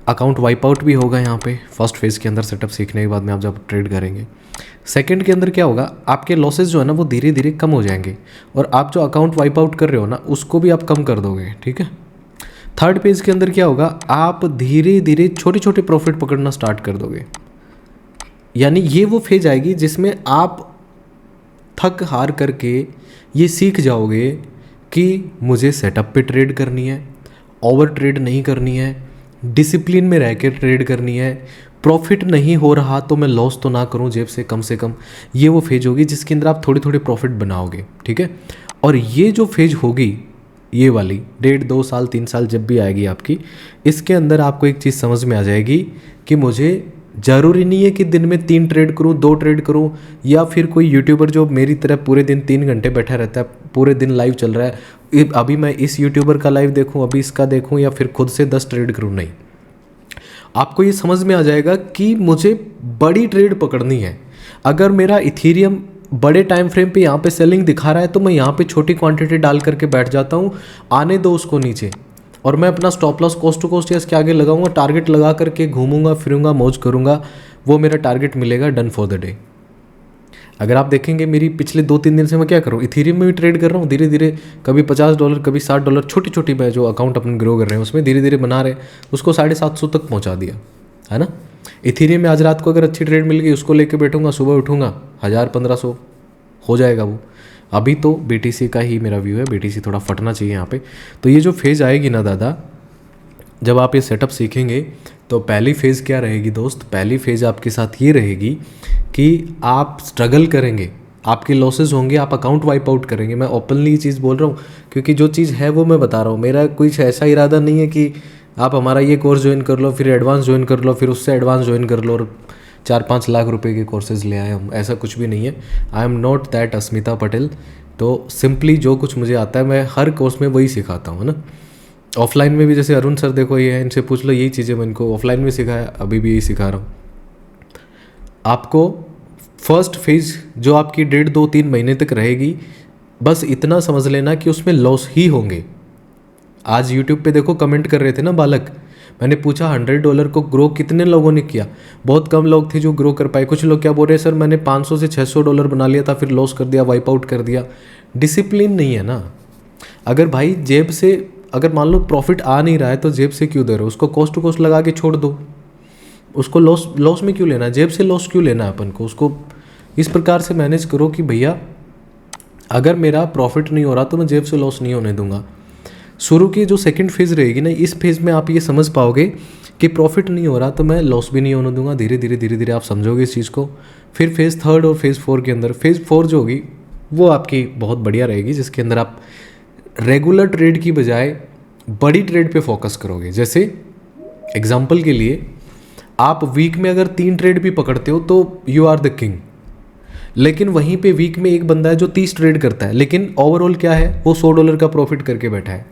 अकाउंट वाइप आउट भी होगा यहाँ पे फर्स्ट फेज़ के अंदर सेटअप सीखने के बाद में आप जब ट्रेड करेंगे। सेकंड के अंदर क्या होगा, आपके लॉसेस जो है ना वो धीरे धीरे कम हो जाएंगे और आप जो अकाउंट वाइप आउट कर रहे हो ना उसको भी आप कम कर दोगे, ठीक है। थर्ड पेज के अंदर क्या होगा, आप धीरे धीरे छोटे छोटे प्रॉफिट पकड़ना स्टार्ट कर दोगे, यानी ये वो फेज आएगी जिसमें आप थक हार करके ये सीख जाओगे कि मुझे सेटअप पे ट्रेड करनी है, ओवर ट्रेड नहीं करनी है, डिसिप्लिन में रह के ट्रेड करनी है, प्रॉफिट नहीं हो रहा तो मैं लॉस तो ना करूं जेब से कम। ये वो फेज होगी जिसके अंदर आप थोड़ी थोड़ी प्रॉफिट बनाओगे, ठीक है। और ये जो फेज होगी, ये वाली 1.5-2 साल 3 साल जब भी आएगी आपकी, इसके अंदर आपको एक चीज़ समझ में आ जाएगी कि मुझे ज़रूरी नहीं है कि दिन में 3 ट्रेड करूँ, 2 ट्रेड करूँ, या फिर कोई यूट्यूबर जो मेरी तरह पूरे दिन 3 घंटे बैठा रहता है, पूरे दिन लाइव चल रहा है, अभी मैं इस यूट्यूबर का लाइव देखूँ, अभी इसका देखूँ, या फिर खुद से 10 ट्रेड करूँ। नहीं, आपको ये समझ में आ जाएगा कि मुझे बड़ी ट्रेड पकड़नी है। अगर मेरा इथीरियम बड़े टाइम फ्रेम पे यहाँ पे सेलिंग दिखा रहा है तो मैं यहाँ पे छोटी क्वांटिटी डाल करके बैठ जाता हूँ, आने दो उसको नीचे, और मैं अपना stop loss cost to cost या इसके आगे लगाऊंगा, टारगेट लगा करके घूमूंगा फिरूंगा, मौज करूंगा, वो मेरा टारगेट मिलेगा, डन फॉर द डे। अगर आप देखेंगे मेरी पिछले 2-3 दिन से मैं क्या कर रहा हूँ, इथीरियम में भी ट्रेड कर रहा हूँ धीरे धीरे, कभी $50 कभी $60, छोटी छोटी मैं जो अकाउंट अपने ग्रो कर रहे हैं उसमें धीरे धीरे बना रहे, उसको 750 तक पहुँचा दिया है ना। इथीरियम में आज रात को अगर अच्छी ट्रेड मिल गई, उसको लेके बैठूंगा, सुबह उठूंगा 1000-1500 हो जाएगा वो। अभी तो BTC का ही मेरा व्यू है, BTC थोड़ा फटना चाहिए यहाँ पे। तो ये जो फेज़ आएगी ना दादा, जब आप ये सेटअप सीखेंगे तो पहली फ़ेज़ क्या रहेगी दोस्त, पहली फ़ेज़ आपके साथ ये रहेगी कि आप स्ट्रगल करेंगे, आपके लॉसेस होंगे, आप अकाउंट वाइप आउट करेंगे। मैं ओपनली ये चीज़ बोल रहा हूँ क्योंकि जो चीज़ है वो मैं बता रहा हूँ। मेरा कुछ ऐसा इरादा नहीं है कि आप हमारा ये कोर्स ज्वाइन कर लो, फिर एडवांस ज्वाइन कर लो, फिर उससे एडवांस ज्वाइन कर लो और 4-5 लाख रुपए के कोर्सेज ले आए हम, ऐसा कुछ भी नहीं है। आई एम नॉट दैट अस्मिता पटेल। तो सिंपली जो कुछ मुझे आता है मैं हर कोर्स में वही सिखाता हूँ, है ना। ऑफलाइन में भी जैसे अरुण सर देखो ये है, इनसे पूछ लो, यही चीज़ें मैं इनको ऑफलाइन में सिखाया, अभी भी यही सिखा रहा हूँ आपको। फर्स्ट फेज़ जो आपकी 1.5-2-3 महीने तक रहेगी, बस इतना समझ लेना कि उसमें लॉस ही होंगे। आज यूट्यूब पे देखो कमेंट कर रहे थे ना बालक, मैंने पूछा $100 को ग्रो कितने लोगों ने किया, बहुत कम लोग थे जो ग्रो कर पाए। कुछ लोग क्या बोल रहे हैं, सर मैंने $500 से $600 बना लिया था, फिर लॉस कर दिया, वाइप आउट कर दिया। डिसिप्लिन नहीं है ना। अगर भाई जेब से, अगर मान लो प्रॉफिट आ नहीं रहा है तो जेब से क्यों दे रहे हो, उसको कॉस्ट टू कॉस्ट लगा के छोड़ दो, उसको लॉस में क्यों लेना है, जेब से लॉस क्यों लेना है अपन को। उसको इस प्रकार से मैनेज करो कि भैया अगर मेरा प्रॉफिट नहीं हो रहा तो मैं जेब से लॉस नहीं होने दूंगा। शुरू की जो सेकंड फेज़ रहेगी ना, इस फेज़ में आप ये समझ पाओगे कि प्रॉफिट नहीं हो रहा तो मैं लॉस भी नहीं होने दूंगा। धीरे धीरे आप समझोगे इस चीज़ को। फिर फेज़ 3 और फेज़ 4 के अंदर, फेज़ 4 जो होगी वो आपकी बहुत बढ़िया रहेगी, जिसके अंदर आप रेगुलर ट्रेड की बजाय बड़ी ट्रेड पे फोकस करोगे। जैसे एग्जांपल के लिए आप वीक में अगर 3 ट्रेड भी पकड़ते हो तो यू आर द किंग। लेकिन वहीं पे वीक में एक बंदा है जो 30 ट्रेड करता है, लेकिन ओवरऑल क्या है, वो $100 का प्रॉफिट करके बैठा है।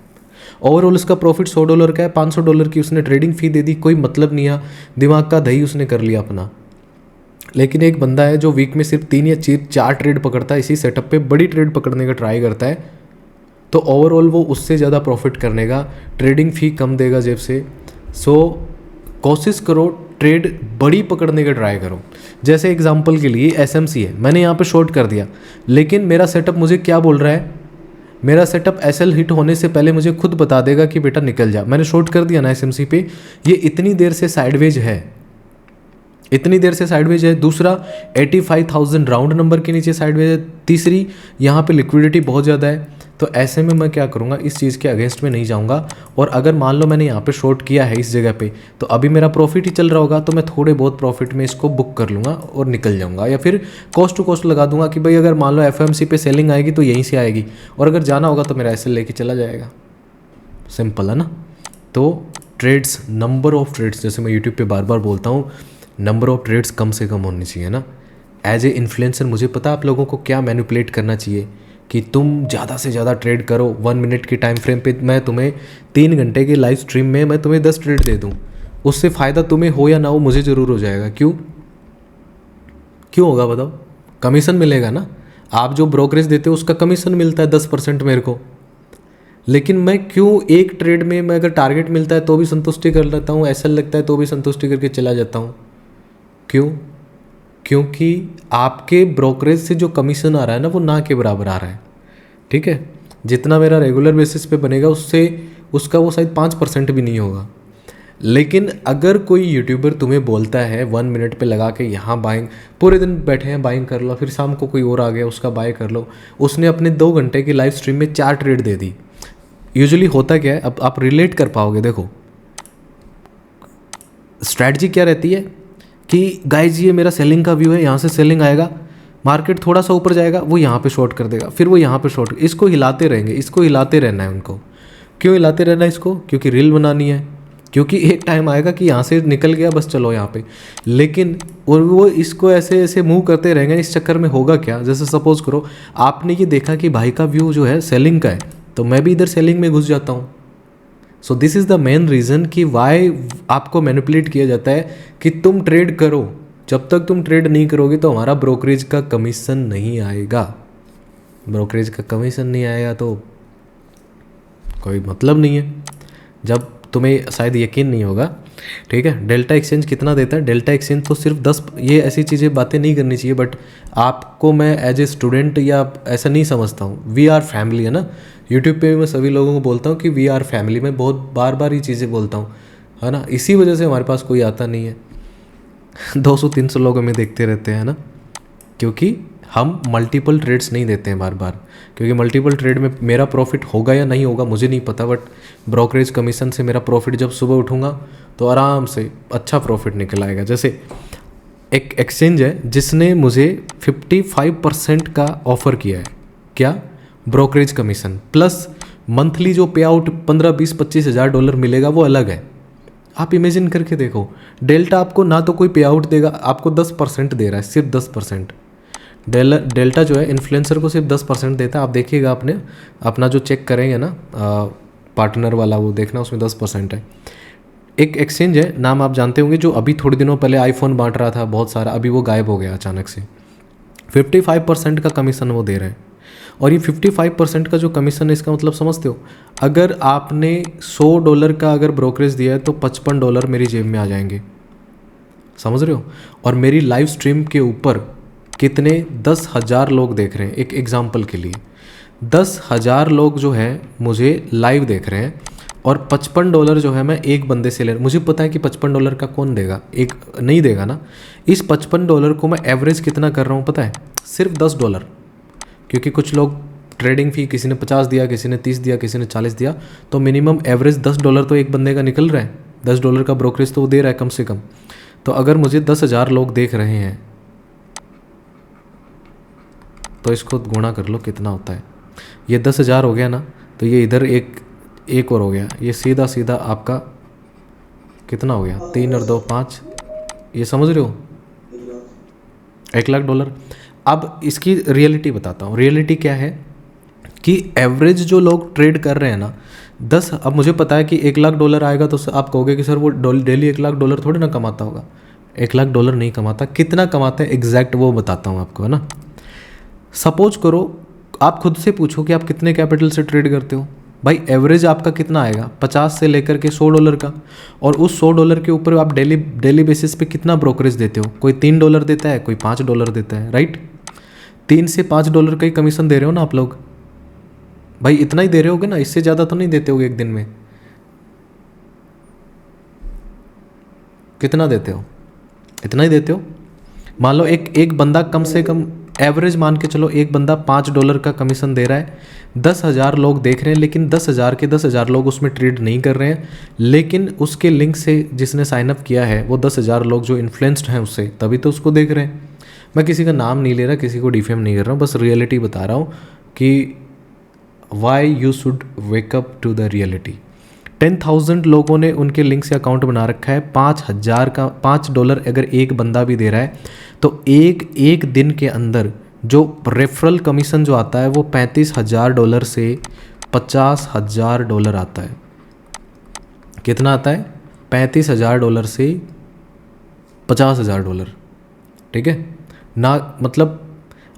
ओवरऑल उसका प्रॉफिट $100 का है, $500 की उसने ट्रेडिंग फ़ी दे दी, कोई मतलब नहीं है, दिमाग का दही उसने कर लिया अपना। लेकिन एक बंदा है जो वीक में सिर्फ 3 या 4 ट्रेड पकड़ता है, इसी सेटअप पे बड़ी ट्रेड पकड़ने का ट्राई करता है, तो ओवरऑल वो उससे ज़्यादा प्रॉफिट करने का, ट्रेडिंग फ़ी कम देगा जेब से। सो कोशिश करो ट्रेड बड़ी पकड़ने का ट्राई करो। जैसे एग्जांपल के लिए SMC है, मैंने यहाँ पे शॉर्ट कर दिया, लेकिन मेरा सेटअप मुझे क्या बोल रहा है, मेरा सेटअप SL हिट होने से पहले मुझे खुद बता देगा कि बेटा निकल जा। मैंने शॉर्ट कर दिया ना SMC पे, ये इतनी देर से साइडवेज है, इतनी देर से साइडवेज है। दूसरा 85,000 राउंड नंबर के नीचे साइडवेज है। तीसरी यहाँ पे लिक्विडिटी बहुत ज़्यादा है। तो ऐसे में मैं क्या करूँगा, इस चीज़ के अगेंस्ट में नहीं जाऊँगा। और अगर मान लो मैंने यहाँ पे शॉर्ट किया है इस जगह पे, तो अभी मेरा प्रॉफिट ही चल रहा होगा, तो मैं थोड़े बहुत प्रॉफिट में इसको बुक कर लूँगा और निकल जाऊँगा, या फिर कॉस्ट टू कॉस्ट लगा दूंगा कि भाई अगर मान लो FOMC पे सेलिंग आएगी तो यहीं से आएगी, और अगर जाना होगा तो मेरा SL लेके चला जाएगा। सिंपल है ना। तो ट्रेड्स, नंबर ऑफ ट्रेड्स, जैसे मैं यूट्यूब पे बार बार बोलता हूँ, नंबर ऑफ ट्रेड्स कम से कम होनी चाहिए ना। एज ए इन्फ्लुएंसर मुझे पता आप लोगों को क्या मैनिपुलेट करना चाहिए कि तुम ज़्यादा से ज़्यादा ट्रेड करो। 1 मिनट की टाइम फ्रेम पे मैं तुम्हें 3 घंटे के लाइव स्ट्रीम में मैं तुम्हें 10 ट्रेड दे दूँ, उससे फ़ायदा तुम्हें हो या ना हो, मुझे ज़रूर हो जाएगा। क्यों होगा बताओ? कमीशन मिलेगा ना। आप जो ब्रोकरेज देते हो उसका कमीशन मिलता है 10% मेरे को। लेकिन मैं क्यों एक ट्रेड में, मैं अगर टारगेट मिलता है तो भी संतुष्टि कर लेता हूँ, SL लगता है तो भी संतुष्टि करके चला जाता हूँ। क्यों? क्योंकि आपके ब्रोकरेज से जो कमीशन आ रहा है ना, वो ना के बराबर आ रहा है। ठीक है, जितना मेरा रेगुलर बेसिस पे बनेगा उससे उसका वो शायद 5% भी नहीं होगा। लेकिन अगर कोई यूट्यूबर तुम्हें बोलता है 1 मिनट पे लगा के यहाँ बाइंग, पूरे दिन बैठे हैं बाइंग कर लो, फिर शाम को कोई और आ गया उसका बाय कर लो, उसने अपने 2 घंटे की लाइव स्ट्रीम में 4 ट्रेड दे दी। यूजुअली होता क्या है, अब आप रिलेट कर पाओगे। देखो स्ट्रैटेजी क्या रहती है कि गाइज ये मेरा सेलिंग का व्यू है, यहाँ से सेलिंग आएगा, मार्केट थोड़ा सा ऊपर जाएगा, वो यहाँ पे शॉर्ट कर देगा, फिर वो यहाँ पे शॉर्ट, इसको हिलाते रहेंगे, इसको हिलाते रहना है उनको। क्यों हिलाते रहना है इसको? क्योंकि रील बनानी है, क्योंकि एक टाइम आएगा कि यहाँ से निकल गया बस चलो यहाँ पे। लेकिन और वो इसको ऐसे ऐसे मूव करते रहेंगे। इस चक्कर में होगा क्या, जैसे सपोज करो आपने ये देखा कि भाई का व्यू जो है सेलिंग का है, तो मैं भी इधर सेलिंग में घुस जाता हूँ। So this is the main reason कि वाई आपको मैनिपुलेट किया जाता है कि तुम ट्रेड करो। जब तक तुम ट्रेड नहीं करोगे तो हमारा ब्रोकरेज का कमीशन नहीं आएगा। ब्रोकरेज का कमीशन नहीं आएगा तो कोई मतलब नहीं है। जब तुम्हें शायद यकीन नहीं होगा, ठीक है, डेल्टा एक्सचेंज कितना देता है? डेल्टा एक्सचेंज तो सिर्फ 10, ये ऐसी चीज़ें बातें नहीं करनी चाहिए, बट आपको मैं एज ए स्टूडेंट या ऐसा नहीं समझता हूँ। वी आर फैमिली है ना, यूट्यूब पे भी मैं सभी लोगों को बोलता हूँ कि वी आर फैमिली। मैं बहुत बार बार ये चीज़ें बोलता हूँ, है ना। इसी वजह से हमारे पास कोई आता नहीं है 200-300 लोग हमें देखते रहते हैं ना, क्योंकि हम मल्टीपल ट्रेड्स नहीं देते हैं बार बार। क्योंकि मल्टीपल ट्रेड में मेरा प्रॉफिट होगा या नहीं होगा मुझे नहीं पता, बट ब्रोकरेज कमीशन से मेरा प्रॉफिट जब सुबह उठूँगा तो आराम से अच्छा प्रॉफिट निकल आएगा। जैसे एक एक्सचेंज है जिसने मुझे 55% का ऑफ़र किया है, क्या? ब्रोकरेज कमीशन प्लस मंथली जो पे आउट 15-20-25 हज़ार डॉलर मिलेगा वो अलग है। आप इमेजिन करके देखो, डेल्टा आपको ना तो कोई पे आउट देगा, आपको 10% दे रहा है, सिर्फ 10%। डेल्टा जो है इन्फ्लुएंसर को सिर्फ 10% देता है। आप देखिएगा आपने अपना जो चेक करेंगे ना पार्टनर वाला, वो देखना उसमें 10% है। एक एक्सचेंज है, नाम आप जानते होंगे, जो अभी थोड़े दिनों पहले आईफोन बांट रहा था बहुत सारा, अभी वो गायब हो गया अचानक से। 55% का कमीशन वो दे रहे हैं। और ये 55% का जो कमीशन है, इसका मतलब समझते हो, अगर आपने $100 का अगर ब्रोकरेज दिया है तो $55 मेरी जेब में आ जाएंगे, समझ रहे हो। और मेरी लाइव स्ट्रीम के ऊपर कितने 10,000 लोग देख रहे हैं। एक एग्जांपल के लिए 10,000 लोग जो है मुझे लाइव देख रहे हैं, और $55 जो है मैं एक बंदे से ले रहा हूँ। मुझे पता है कि $55 का कौन देगा, एक नहीं देगा ना। इस $55 को मैं एवरेज कितना कर रहा हूँ पता है? सिर्फ $10। क्योंकि कुछ लोग ट्रेडिंग फ़ी किसी ने 50 दिया, किसी ने 30 दिया, किसी ने 40 दिया, तो मिनिमम एवरेज $10 तो एक बंदे का निकल रहा है। $10 का ब्रोकरेज तो वो दे रहा है कम से कम। तो अगर मुझे 10,000 लोग देख रहे हैं तो इसको गुणा कर लो कितना होता है। ये 10,000 हो गया ना, तो ये इधर एक और हो गया, ये सीधा सीधा आपका कितना हो गया? 3 और 2 5, ये समझ रहे हो, $1,00,000। अब इसकी रियलिटी बताता हूँ। रियलिटी क्या है कि एवरेज जो लोग ट्रेड कर रहे हैं ना 10, अब मुझे पता है कि $1,00,000 आएगा तो आप कहोगे कि सर वो डेली $1,00,000 थोड़ी ना कमाता होगा। $1,00,000 नहीं कमाता। कितना कमाते हैं एग्जैक्ट वो बताता हूँ आपको, है ना। सपोज करो आप खुद से पूछो कि आप कितने कैपिटल से ट्रेड करते हो। भाई एवरेज आपका कितना आएगा? 50 से लेकर के $100 का। और उस $100 के ऊपर आप डेली बेसिस पे कितना ब्रोकरेज देते हो? कोई $3 देता है, कोई $5 देता है, राइट। $3 से $5 का ही कमीशन दे रहे हो ना आप लोग। भाई इतना ही दे रहे होगे ना, इससे ज़्यादा तो नहीं देते होगे एक दिन में। कितना देते हो? इतना ही देते हो। मान लो एक बंदा कम से कम एवरेज मान के चलो, एक बंदा $5 का कमीशन दे रहा है, 10,000 लोग देख रहे हैं, लेकिन 10,000 के 10,000 लोग उसमें ट्रेड नहीं कर रहे हैं, लेकिन उसके लिंक से जिसने साइनअप किया है वो 10,000 लोग जो इन्फ्लुएंस्ड हैं उससे, तभी तो उसको देख रहे हैं। मैं किसी का नाम नहीं ले रहा, किसी को डिफेम नहीं कर रहा हूँ, बस रियलिटी बता रहा हूँ कि why you should wake up to the reality. 10,000 लोगों ने उनके लिंक से अकाउंट बना रखा है। $5 अगर एक बंदा भी दे रहा है तो एक दिन के अंदर जो रेफरल कमीशन जो आता है वो $35,000 से $50,000 आता है। कितना आता है? $35,000 से $50,000, ठीक है ना। मतलब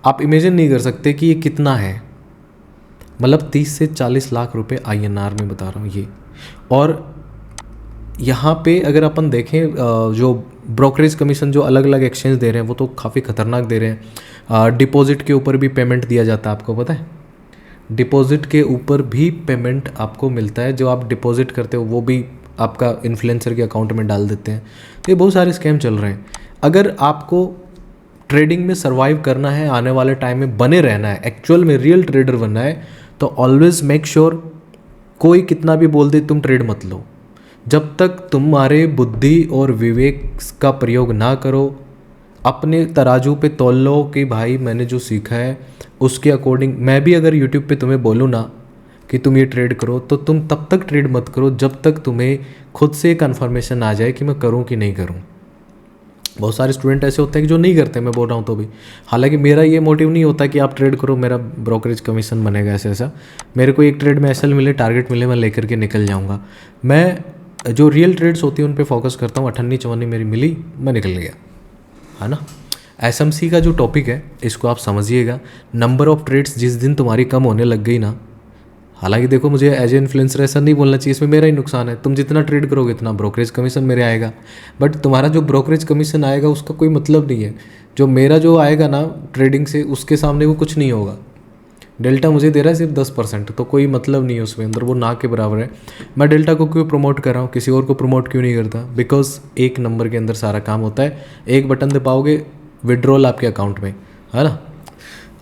आप इमेजिन नहीं कर सकते कि ये कितना है। मतलब 30 से 40 लाख रुपए INR में बता रहा हूँ ये। और यहाँ पे अगर अपन देखें जो ब्रोकरेज कमीशन जो अलग अलग एक्सचेंज दे रहे हैं वो तो काफ़ी ख़तरनाक दे रहे हैं। डिपॉजिट के ऊपर भी पेमेंट दिया जाता है, आपको पता है। डिपॉजिट के ऊपर भी पेमेंट आपको मिलता है, जो आप डिपॉजिट करते हो वो भी आपका इन्फ्लुएंसर के अकाउंट में डाल देते हैं। तो ये बहुत सारे स्कैम चल रहे हैं। अगर आपको ट्रेडिंग में सर्वाइव करना है, आने वाले टाइम में बने रहना है, एक्चुअल में रियल ट्रेडर बनना है, तो ऑलवेज मेक श्योर कोई कितना भी बोल दे तुम ट्रेड मत लो। जब तक तुम्हारे बुद्धि और विवेक का प्रयोग ना करो, अपने तराजू पे तौल लो कि भाई मैंने जो सीखा है उसके अकॉर्डिंग। मैं भी अगर यूट्यूब पे तुम्हें बोलूँ ना कि तुम ये ट्रेड करो, तो तुम तब तक ट्रेड मत करो जब तक तुम्हें खुद से कन्फर्मेशन आ जाए कि मैं करूँ कि नहीं करूँ। बहुत सारे स्टूडेंट ऐसे होते हैं कि जो नहीं करते, मैं बोल रहा हूँ तो भी। हालांकि मेरा ये मोटिव नहीं होता कि आप ट्रेड करो, मेरा ब्रोकरेज कमीशन बनेगा ऐसा। मेरे को एक ट्रेड में एसएल मिले, टारगेट मिले, मैं लेकर के निकल जाऊँगा। मैं जो रियल ट्रेड्स होती हैं उन पे फोकस करता हूँ। 58-54 मेरी मिली, मैं निकल गया, है ना। एसएमसी का जो टॉपिक है इसको आप समझिएगा। नंबर ऑफ़ ट्रेड्स जिस दिन तुम्हारी कम होने लग गई ना, हालांकि देखो मुझे एज ए इन्फ्लुएंसर ऐसा नहीं बोलना चाहिए, इसमें मेरा ही नुकसान है। तुम जितना ट्रेड करोगे इतना ब्रोकरेज कमीशन मेरे आएगा, बट तुम्हारा जो ब्रोकरेज कमीशन आएगा उसका कोई मतलब नहीं है। जो मेरा जो आएगा ना ट्रेडिंग से, उसके सामने वो कुछ नहीं होगा। डेल्टा मुझे दे रहा है सिर्फ 10%, तो कोई मतलब नहीं है उसमें अंदर, वो ना के बराबर है। मैं डेल्टा को क्यों प्रमोट कर रहा हूँ, किसी और को प्रमोट क्यों नहीं करता? बिकॉज एक नंबर के अंदर सारा काम होता है। एक बटन दबाओगे, विड्रॉल आपके अकाउंट में, है ना।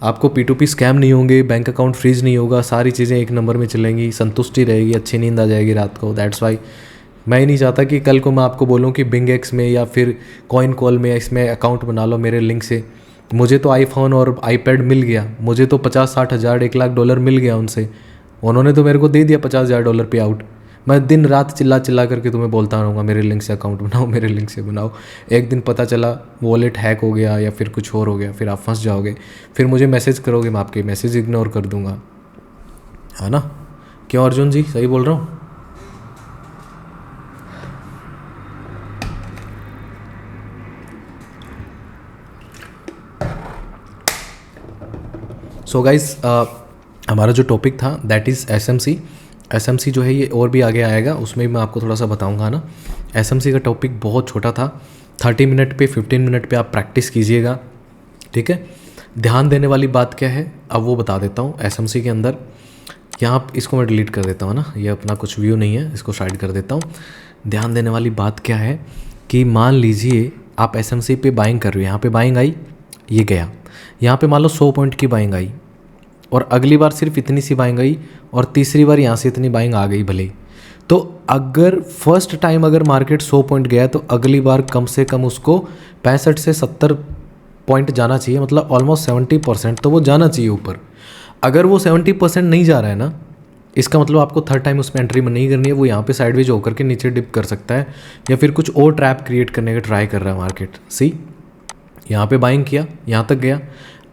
आपको P2P स्कैम नहीं होंगे, बैंक अकाउंट फ्रीज नहीं होगा, सारी चीज़ें एक नंबर में चलेंगी, संतुष्टि रहेगी, अच्छी नींद आ जाएगी रात को। दैट्स वाई मैं ही नहीं चाहता कि कल को मैं आपको बोलूँ कि बिंगएक्स में या फिर कॉइन कॉल में इसमें अकाउंट बना लो मेरे लिंक से। मुझे तो आईफोन और आईपैड मिल गया, मुझे तो 50-60 हज़ार $1,00,000 मिल गया उनसे। उन्होंने तो मेरे को दे दिया $50,000 पे आउट। मैं दिन रात चिल्ला करके तुम्हें बोलता रहूँगा मेरे लिंक से अकाउंट बनाओ, मेरे लिंक से बनाओ। एक दिन पता चला वॉलेट हैक हो गया या फिर कुछ और हो गया, फिर आप फंस जाओगे, फिर मुझे मैसेज करोगे, मैं आपके मैसेज इग्नोर कर दूँगा, है ना। क्यों अर्जुन जी, सही बोल रहा हूँ? सो गाइस, हमारा जो टॉपिक था दैट इज़ एसएमसी। एसएमसी जो है ये और भी आगे आएगा, उसमें भी मैं आपको थोड़ा सा बताऊंगा ना। एसएमसी का टॉपिक बहुत छोटा था, 30 मिनट पे 15 मिनट पे आप प्रैक्टिस कीजिएगा, ठीक है। ध्यान देने वाली बात क्या है अब वो बता देता हूँ। एसएमसी के अंदर यहाँ इसको मैं डिलीट कर देता हूँ ना, ये अपना कुछ व्यू नहीं है, इसको साइड कर देता हूँ। ध्यान देने वाली बात क्या है कि मान लीजिए आप एसएमसी पे बाइंग कर रहे हो, यहाँ पे बाइंग आई, ये गया, यहाँ पे मान लो 100 पॉइंट की बाइंग आई, और अगली बार सिर्फ इतनी सी बाइंग आई, और तीसरी बार यहाँ से इतनी बाइंग आ गई भले। तो अगर फर्स्ट टाइम अगर मार्केट 100 पॉइंट गया तो अगली बार कम से कम उसको 65 से 70 पॉइंट जाना चाहिए, मतलब ऑलमोस्ट 70% तो वो जाना चाहिए ऊपर। अगर वो 70% नहीं जा रहा है ना, इसका मतलब आपको थर्ड टाइम उसमें एंट्री में नहीं करनी है। वो यहाँ पे साइडवेज होकर के नीचे डिप कर सकता है, या फिर कुछ और ट्रैप क्रिएट करने का ट्राई कर रहा है मार्केट। सी, यहाँ पे बाइंग किया, यहाँ तक गया,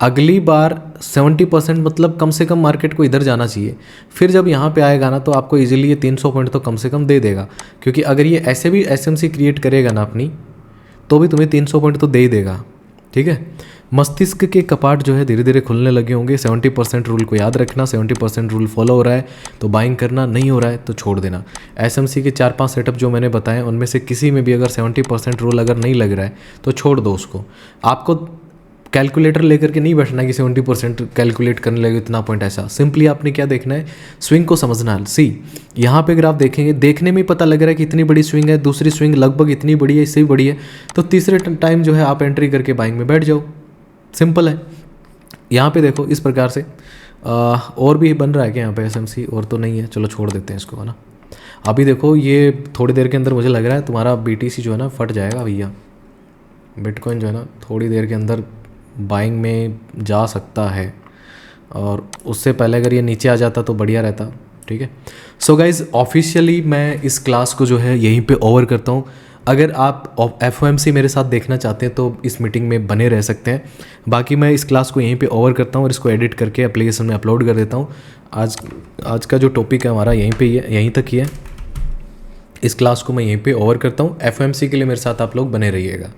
अगली बार 70% मतलब कम से कम मार्केट को इधर जाना चाहिए। फिर जब यहाँ पे आएगा ना तो आपको इजीली ये 300 पॉइंट तो कम से कम दे देगा, क्योंकि अगर ये ऐसे भी एसएमसी क्रिएट करेगा ना अपनी, तो भी तुम्हें 300 पॉइंट तो दे ही देगा, ठीक है। मस्तिष्क के कपाट जो है धीरे धीरे खुलने लगे होंगे। 70% रूल को याद रखना, 70% रूल फॉलो हो रहा है तो बाइंग करना, नहीं हो रहा है तो छोड़ देना। एसएमसी के 4-5 सेटअप जो मैंने बताए उनमें से किसी में भी अगर 70% रूल अगर नहीं लग रहा है तो छोड़ दो उसको। आपको कैलकुलेटर लेकर के नहीं बैठना कि 70% कैलकुलेट करने लगे इतना पॉइंट, ऐसा सिंपली आपने क्या देखना है, स्विंग को समझना है। सी, यहाँ पे अगर आप देखेंगे, देखने में पता लग रहा है कि इतनी बड़ी स्विंग है, दूसरी स्विंग लगभग इतनी बड़ी है, इससे भी बड़ी है, तो तीसरे टाइम जो है आप एंट्री करके बाइंग में बैठ जाओ, सिंपल है। यहाँ पे देखो इस प्रकार से और भी बन रहा है कि यहाँ पे एसएमसी, और तो नहीं है, चलो छोड़ देते हैं इसको, है ना। अभी देखो ये थोड़ी देर के अंदर मुझे लग रहा है तुम्हारा BTC जो है ना फट जाएगा भैया। बिटकॉइन जो है ना थोड़ी देर के अंदर बाइंग में जा सकता है, और उससे पहले अगर ये नीचे आ जाता तो बढ़िया रहता, ठीक है। सो गाइज, ऑफिशियली मैं इस क्लास को जो है यहीं पे ओवर करता हूँ। अगर आप FOMC मेरे साथ देखना चाहते हैं तो इस मीटिंग में बने रह सकते हैं। बाकी मैं इस क्लास को यहीं पे ओवर करता हूँ और इसको एडिट करके एप्लीकेशन में अपलोड कर देता हूँ। आज का जो टॉपिक है हमारा यहीं पे ही है, यहीं तक ही है। इस क्लास को मैं यहीं पे ओवर करता हूँ। FOMC के लिए मेरे साथ आप लोग बने रहिएगा।